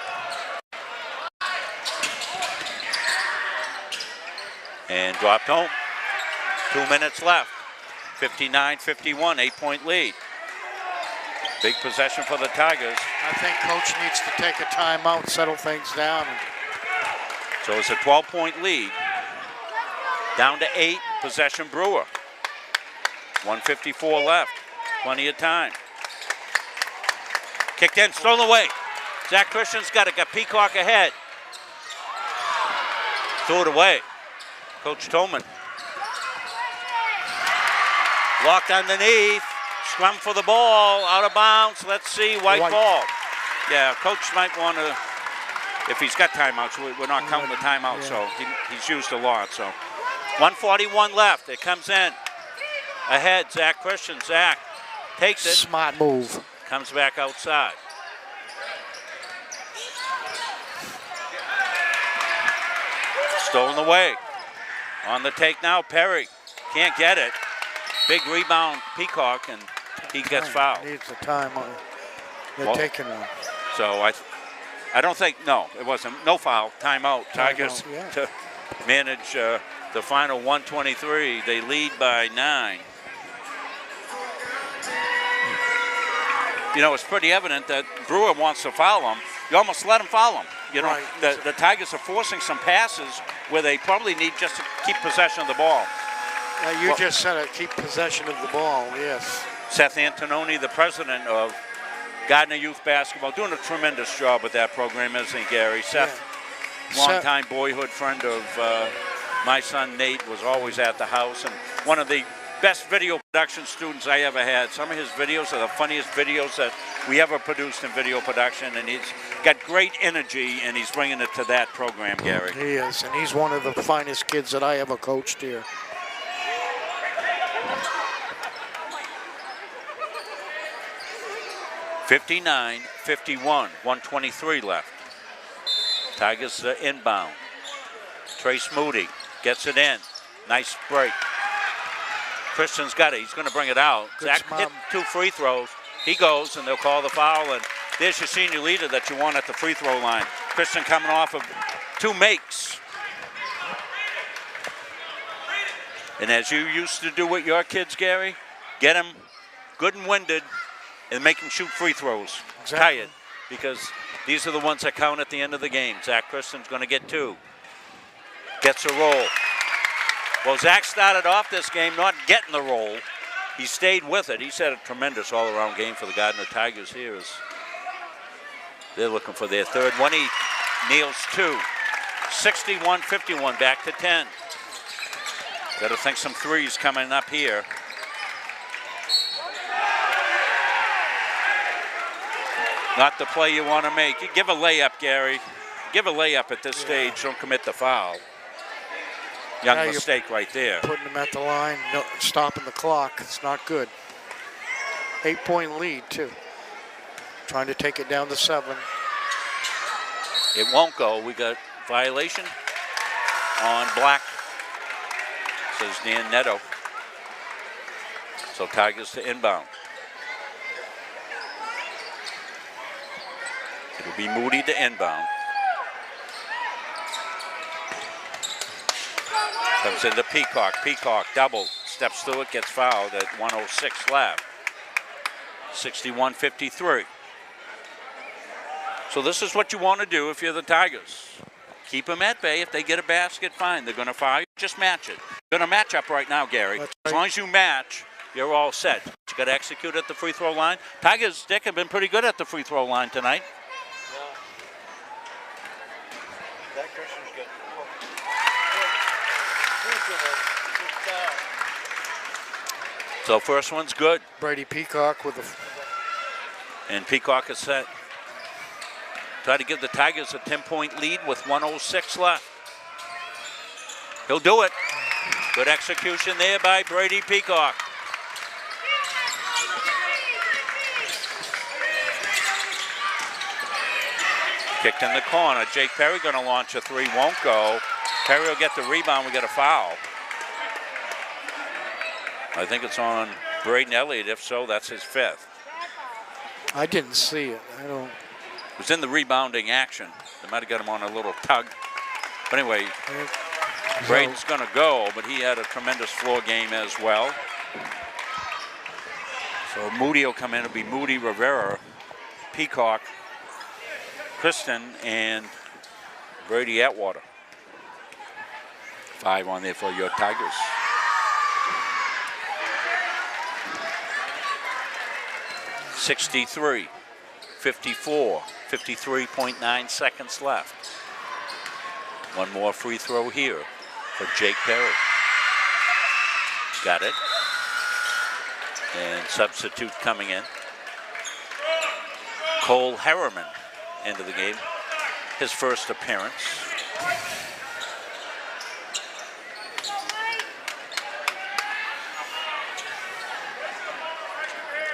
And dropped home. 2 minutes left. 59-51, 8-point lead. Big possession for the Tigers. I think Coach needs to take a timeout, settle things down. So it's a 12-point lead. Down to 8, possession Brewer. 1:54 left, plenty of time. Kicked in, stolen away. Zach Christian's got it, got Peacock ahead. Threw it away. Coach Tolman. Locked underneath. Scrum for the ball, out of bounds. Let's see, white ball. Yeah, Coach might want to, if he's got timeouts, we're not counting the timeout, so he's used a lot. So 1:41 left, it comes in. Ahead, Zach Christian, Zach takes it. Smart move. Comes back outside. Stolen away. On the take now, Perry. Can't get it. Big rebound, Peacock, and he gets fouled. Needs a timeout. They're taking one. So I don't think, no, it wasn't. No foul, timeout. Tigers to manage the final 123. They lead by 9. You know, it's pretty evident that Brewer wants to foul him. You almost let him foul him. You know, the Tigers are forcing some passes where they probably need just to keep possession of the ball. You just said it, keep possession of the ball, yes. Seth Antononi, the president of Gardiner Youth Basketball, doing a tremendous job with that program, isn't he, Gary? Seth, longtime boyhood friend of my son Nate, was always at the house, and one of the best video production students I ever had. Some of his videos are the funniest videos that we ever produced in video production, and he's got great energy, and he's bringing it to that program, Gary. He is, and he's one of the finest kids that I ever coached here. (59-51), 1:23 left. Tigers inbound. Trace Moody gets it in. Nice break. Christian's got it. He's going to bring it out. Zach hit 2 free throws. He goes, and they'll call the foul. And there's your senior leader that you want at the free throw line. Christian coming off of 2 makes. And as you used to do with your kids, Gary, get them good and winded and make them shoot free throws. Exactly. Tired, because these are the ones that count at the end of the game. Zach Christian's going to get 2. Gets a roll. Well, Zach started off this game not getting the roll. He stayed with it. He's had a tremendous all-around game for the Gardiner Tigers here. As they're looking for their third one. He nails 2. 61-51, back to 10. Got to think some threes coming up here. Not the play you want to make. You give a layup, Gary. Give a layup at this stage. Don't commit the foul. Young mistake right there. Putting them at the line, stopping the clock. It's not good. 8-point lead, too. Trying to take it down to 7. It won't go. We got violation on Black, says Dan Netto. So Tigers to inbound. It'll be Moody to inbound. Comes into Peacock. Peacock double. Steps through it, gets fouled at 1:06 left. 61-53. So this is what you want to do if you're the Tigers. Keep them at bay. If they get a basket, fine. They're going to foul you. Just match it. You're going to match up right now, Gary. That's As right. long as you match, you're all set. You got to execute at the free throw line. Tigers, Dick, have been pretty good at the free throw line tonight. That Christian's good. So first one's good. Brady Peacock with the... And Peacock is set. Try to give the Tigers a 10-point lead with 1:06 left. He'll do it. Good execution there by Brady Peacock. Kicked in the corner. Jake Perry going to launch a three. Won't go. Perry will get the rebound. We get a foul. I think it's on Braden Elliott. If so, that's his 5th. I didn't see it. I don't... It was in the rebounding action. They might have got him on a little tug. But anyway, Braden's going to go, but he had a tremendous floor game as well. So Moody will come in. It'll be Moody, Rivera, Peacock, Kristen, and Brady Atwater. 5 on there for your Tigers. (63, 54, 53.9 seconds left. One more free throw here for Jake Perry. Got it. And substitute coming in. Cole Harriman into the game. His first appearance.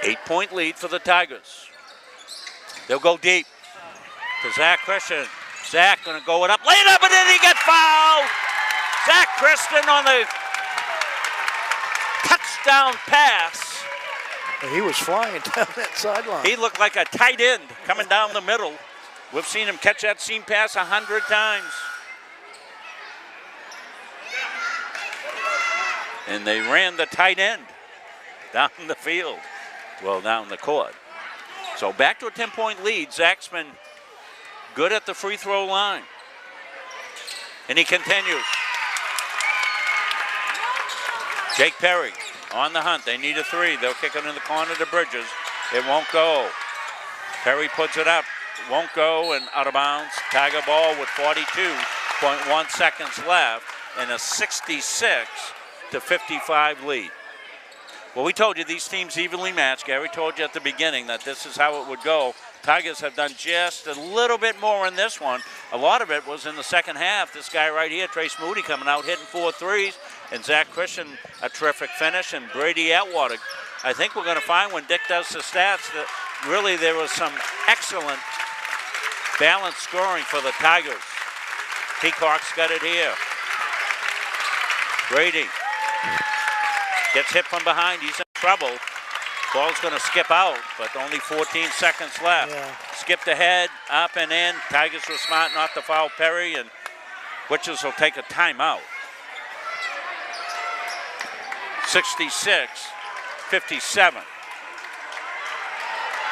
Eight-point lead for the Tigers. They'll go deep to Zach Christian. Zach going to go it up, lay it up, and then he gets fouled. Zach Christian on the touchdown pass. He was flying down that sideline. He looked like a tight end coming down the middle. We've seen him catch that seam pass 100 times. And they ran the tight end down the field. Well, down the court. So back to a 10-point lead. Zach's been good at the free throw line. And he continues. Jake Perry on the hunt. They need a three. They'll kick it in the corner to Bridges. It won't go. Perry puts it up. Won't go and out of bounds. Tiger ball with 42.1 seconds left and a 66-55 lead. Well, we told you these teams evenly matched. Gary told you at the beginning that this is how it would go. Tigers have done just a little bit more in this one. A lot of it was in the second half. This guy right here, Trace Moody, coming out hitting 4 threes, and Zach Christian, a terrific finish, and Brady Atwater. I think we're going to find when Dick does the stats that really there was some excellent balanced scoring for the Tigers. Peacock's got it here. Brady gets hit from behind. He's in trouble. Ball's going to skip out, but only 14 seconds left. Yeah. Skipped ahead, up and in. Tigers were smart not to foul Perry, and Witches will take a timeout. 66-57.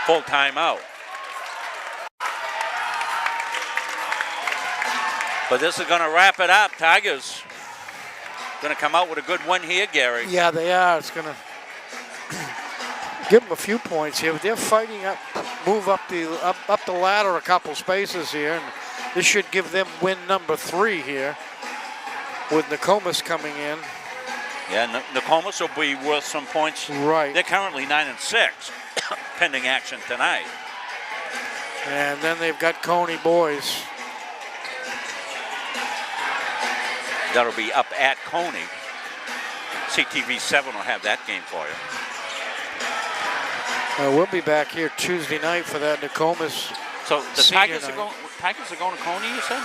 Full timeout. But this is going to wrap it up. Tigers going to come out with a good win here, Gary. Yeah, they are. It's going to give them a few points here. They're fighting up, move up the ladder a couple spaces here, and this should give them win number 3 here with Nokomis coming in. Yeah, Nokomis will be worth some points. Right. They're currently 9-6, pending action tonight. And then they've got Coney boys. That'll be up at Coney. CTV 7 will have that game for you. We'll be back here Tuesday night for that Nokomis. So the senior Tigers are night. going to Coney, you said?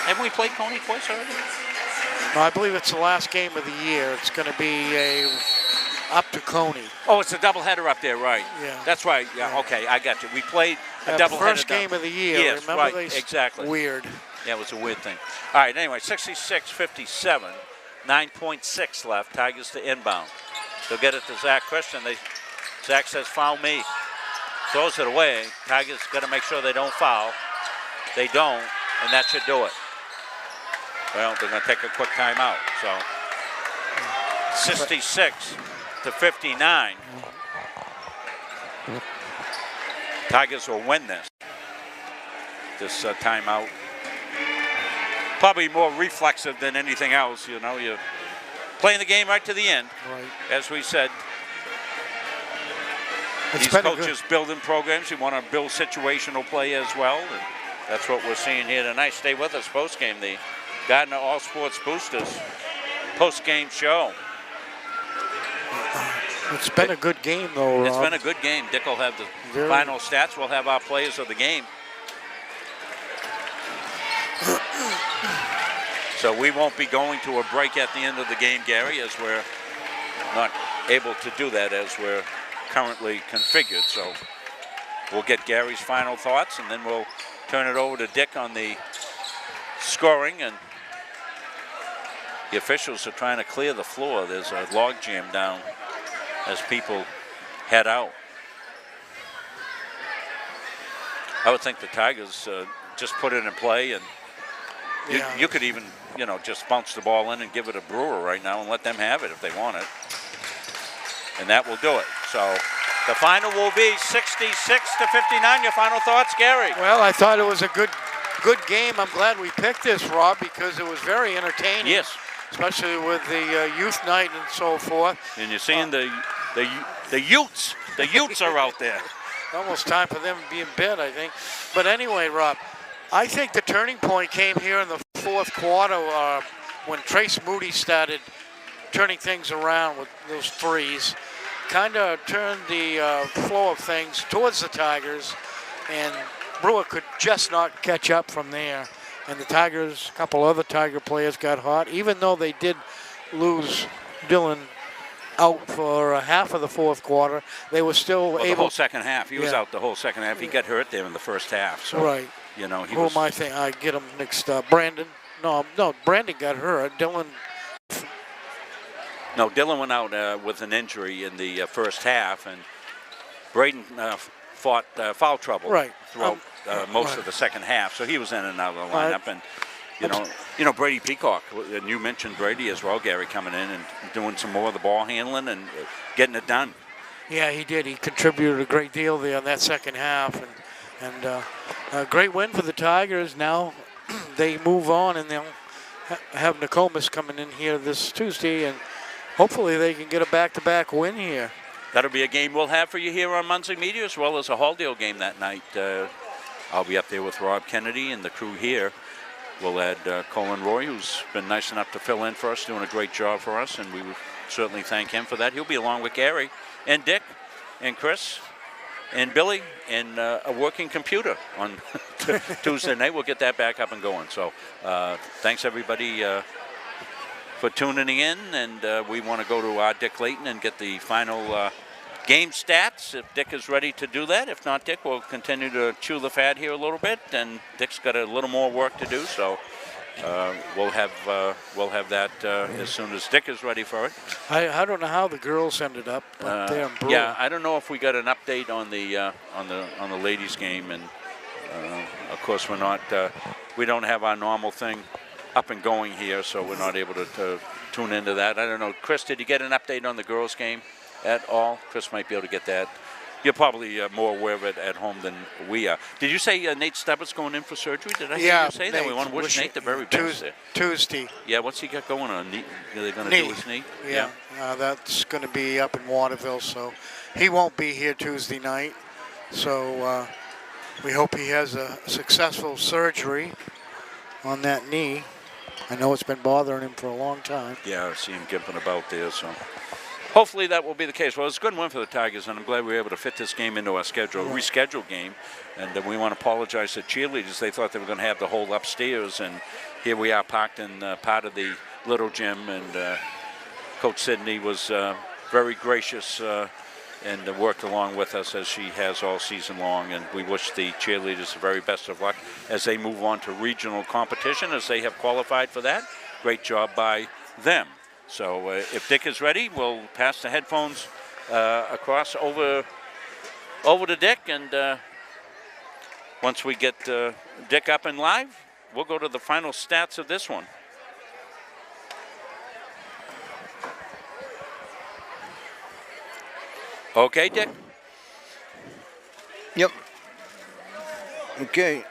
Haven't we played Coney twice already? No, I believe it's the last game of the year. It's going to be up to Coney. Oh, it's a doubleheader up there, right? Yeah. That's right. Yeah, okay, I got you. We played a doubleheader. First game of the year. Yes, Remember right, they exactly. Weird. Yeah, it was a weird thing. All right, anyway, 66-57, 9.6 left. Tigers to inbound. They'll get it to Zach Christian. Zach says, foul me. Throws it away. Tigers got to make sure they don't foul. They don't, and that should do it. Well, they're going to take a quick timeout. So 66-59. Tigers will win this timeout. Probably more reflexive than anything else. You know, you're playing the game right to the end. Right. As we said, It's these been a coaches building programs. You want to build situational play as well. And that's what we're seeing here tonight. Stay with us. Postgame, the Gardiner All Sports Boosters post-game show. It's been a good game, though, Rob. It's been a good game. Dick will have the final stats. We'll have our players of the game. So we won't be going to a break at the end of the game, Gary, as we're not able to do that as we're currently configured. So we'll get Gary's final thoughts, and then we'll turn it over to Dick on the scoring. And the officials are trying to clear the floor. There's a log jam down as people head out. I would think the Tigers just put it in play, and you could even, just bounce the ball in and give it a Brewer right now and let them have it if they want it. And that will do it. So the final will be 66-59. Your final thoughts, Gary? Well, I thought it was a good game. I'm glad we picked this, Rob, because it was very entertaining. Yes. Especially with the youth night and so forth. And you're seeing the Utes. The Utes are out there. Almost time for them to be in bed, I think. But anyway, Rob, I think the turning point came here in the fourth quarter when Trace Moody started turning things around with those threes. Kind of turned the flow of things towards the Tigers, and Brewer could just not catch up from there. And the Tigers, a couple other Tiger players got hot, even though they did lose Dylan out for half of the fourth quarter. They were still able. The whole second half. He was out the whole second half. He got hurt there in the first half. So, right. He Who was. am I thinking? I get him mixed up. Brandon? No, Brandon got hurt. Dylan. No, Dylan went out with an injury in the first half, and Braden fought foul trouble throughout most of the second half. So he was in and out of the lineup, and Brady Peacock, and you mentioned Brady as well, Gary, coming in and doing some more of the ball handling and getting it done. Yeah, he did. He contributed a great deal there in that second half, and a great win for the Tigers. Now they move on, and they'll have Nokomis coming in here this Tuesday, and hopefully they can get a back-to-back win here. That'll be a game we'll have for you here on Muncie Media, as well as a Halldale game that night. I'll be up there with Rob Kennedy and the crew here. We'll add Colin Roy, who's been nice enough to fill in for us, doing a great job for us, and we would certainly thank him for that. He'll be along with Gary and Dick and Chris and Billy and a working computer on Tuesday night. We'll get that back up and going. So thanks, everybody, for tuning in, and we want to go to our Dick Layton and get the final game stats if Dick is ready to do that. If not, Dick will continue to chew the fat here a little bit, and Dick's got a little more work to do, so we'll have that as soon as Dick is ready for it. I don't know how the girls ended up there in Brewer. Yeah, I don't know if we got an update on the ladies game, and of course we don't have our normal thing up and going here, so we're not able to tune into that. I don't know, Chris, did you get an update on the girls game at all? Chris might be able to get that. You're probably more aware of it at home than we are. Did you say Nate Stubbett's going in for surgery? Did I hear you say that? We want to wish Nate the very best there. Tuesday. Yeah, what's he got going on? Knee? Are they going to do his knee? Yeah. That's going to be up in Waterville, so he won't be here Tuesday night. So we hope he has a successful surgery on that knee. I know it's been bothering him for a long time. Yeah, I see him gimping about there, so hopefully that will be the case. Well, it's a good win for the Tigers, and I'm glad we were able to fit this game into our schedule, rescheduled game. And we want to apologize to cheerleaders. They thought they were going to have the whole upstairs, and here we are parked in part of the little gym. And Coach Sidney was very gracious and worked along with us as she has all season long. And we wish the cheerleaders the very best of luck as they move on to regional competition, as they have qualified for that. Great job by them. So if Dick is ready, we'll pass the headphones across over to Dick. And once we get Dick up and live, we'll go to the final stats of this one. Okay, Dick? Yep. Okay.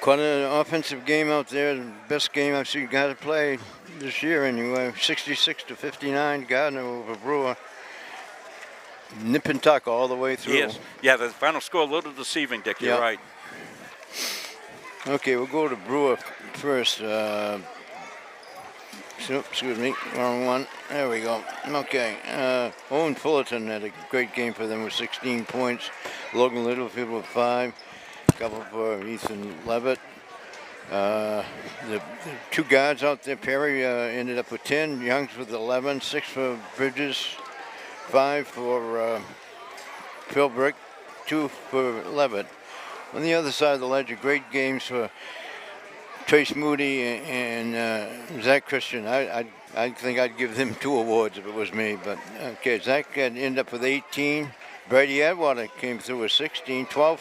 Quite an offensive game out there. The best game I've seen Gardner play this year anyway. 66-59, Gardner over Brewer. Nip and tuck all the way through. Yes. Yeah, the final score a little deceiving, Dick. You're right. Okay, we'll go to Brewer first. Excuse me, wrong one. There we go. Okay. Owen Fullerton had a great game for them with 16 points. Logan Littlefield with 5. A couple for Ethan Levitt. The two guards out there, Perry ended up with 10. Youngs with 11. 6 for Bridges. 5 for Philbrick. 2 for Levitt. On the other side of the ledger, great games for Trace Moody and Zach Christian. I think I'd give them 2 awards if it was me. But okay, Zach had ended up with 18. Brady Atwater came through with 16. 4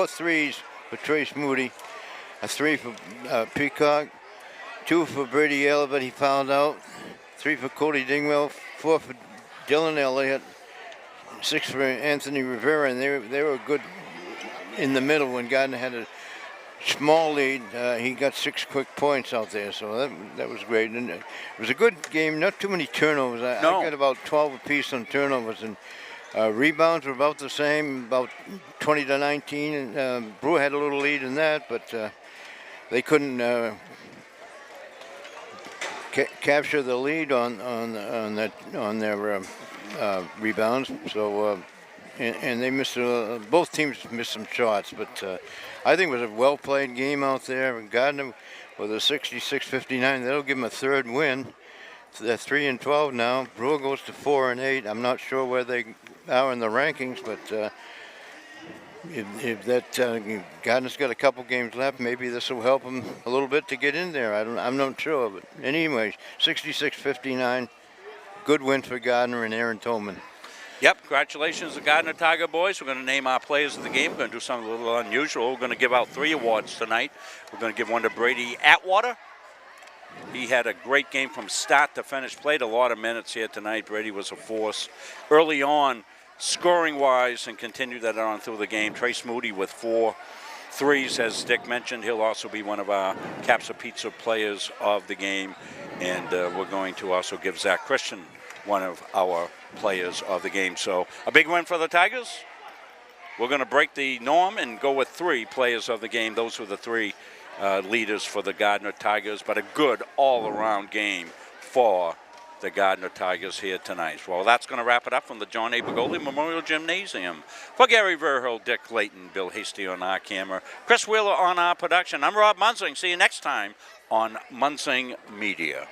threes for Trace Moody. A 3 for Peacock. 2 for Brady Eller, but he fouled out. 3 for Cody Dingwell. 4 for Dylan Elliott. 6 for Anthony Rivera, and they were good in the middle when Gardner had a small lead. He got 6 quick points out there, so that was great. And it was a good game, not too many turnovers. I got about 12 apiece on turnovers, and rebounds were about the same, about 20-19. And Brewer had a little lead in that, but they couldn't capture the lead on their rebounds. So and they missed both teams missed some shots, but I think it was a well-played game out there. Gardner with a 66-59. That'll give them a 3rd win. They're 3-12 now. Brewer goes to 4-8. I'm not sure where they are in the rankings, but if that Gardner's got a couple games left, maybe this will help them a little bit to get in there. I'm not sure, but anyway, 66-59. Good win for Gardner and Aaron Tolman. Yep, congratulations to the Gardner Tiger boys. We're going to name our players of the game. We're going to do something a little unusual. We're going to give out 3 awards tonight. We're going to give one to Brady Atwater. He had a great game from start to finish. Played a lot of minutes here tonight. Brady was a force early on, scoring-wise, and continued that on through the game. Trace Moody with 4 threes, as Dick mentioned. He'll also be one of our Capsa Pizza players of the game. And we're going to also give Zach Christian one of our players of the game. So a big win for the Tigers. We're going to break the norm and go with 3 players of the game. Those were the 3 leaders for the Gardner Tigers, but a good all-around game for the Gardner Tigers here tonight. Well, that's going to wrap it up from the John A. Begoli Memorial Gymnasium. For Gary Verhill, Dick Layton, Bill Hasty on our camera, Chris Wheeler on our production, I'm Rob Munsing. See you next time on Munsing Media.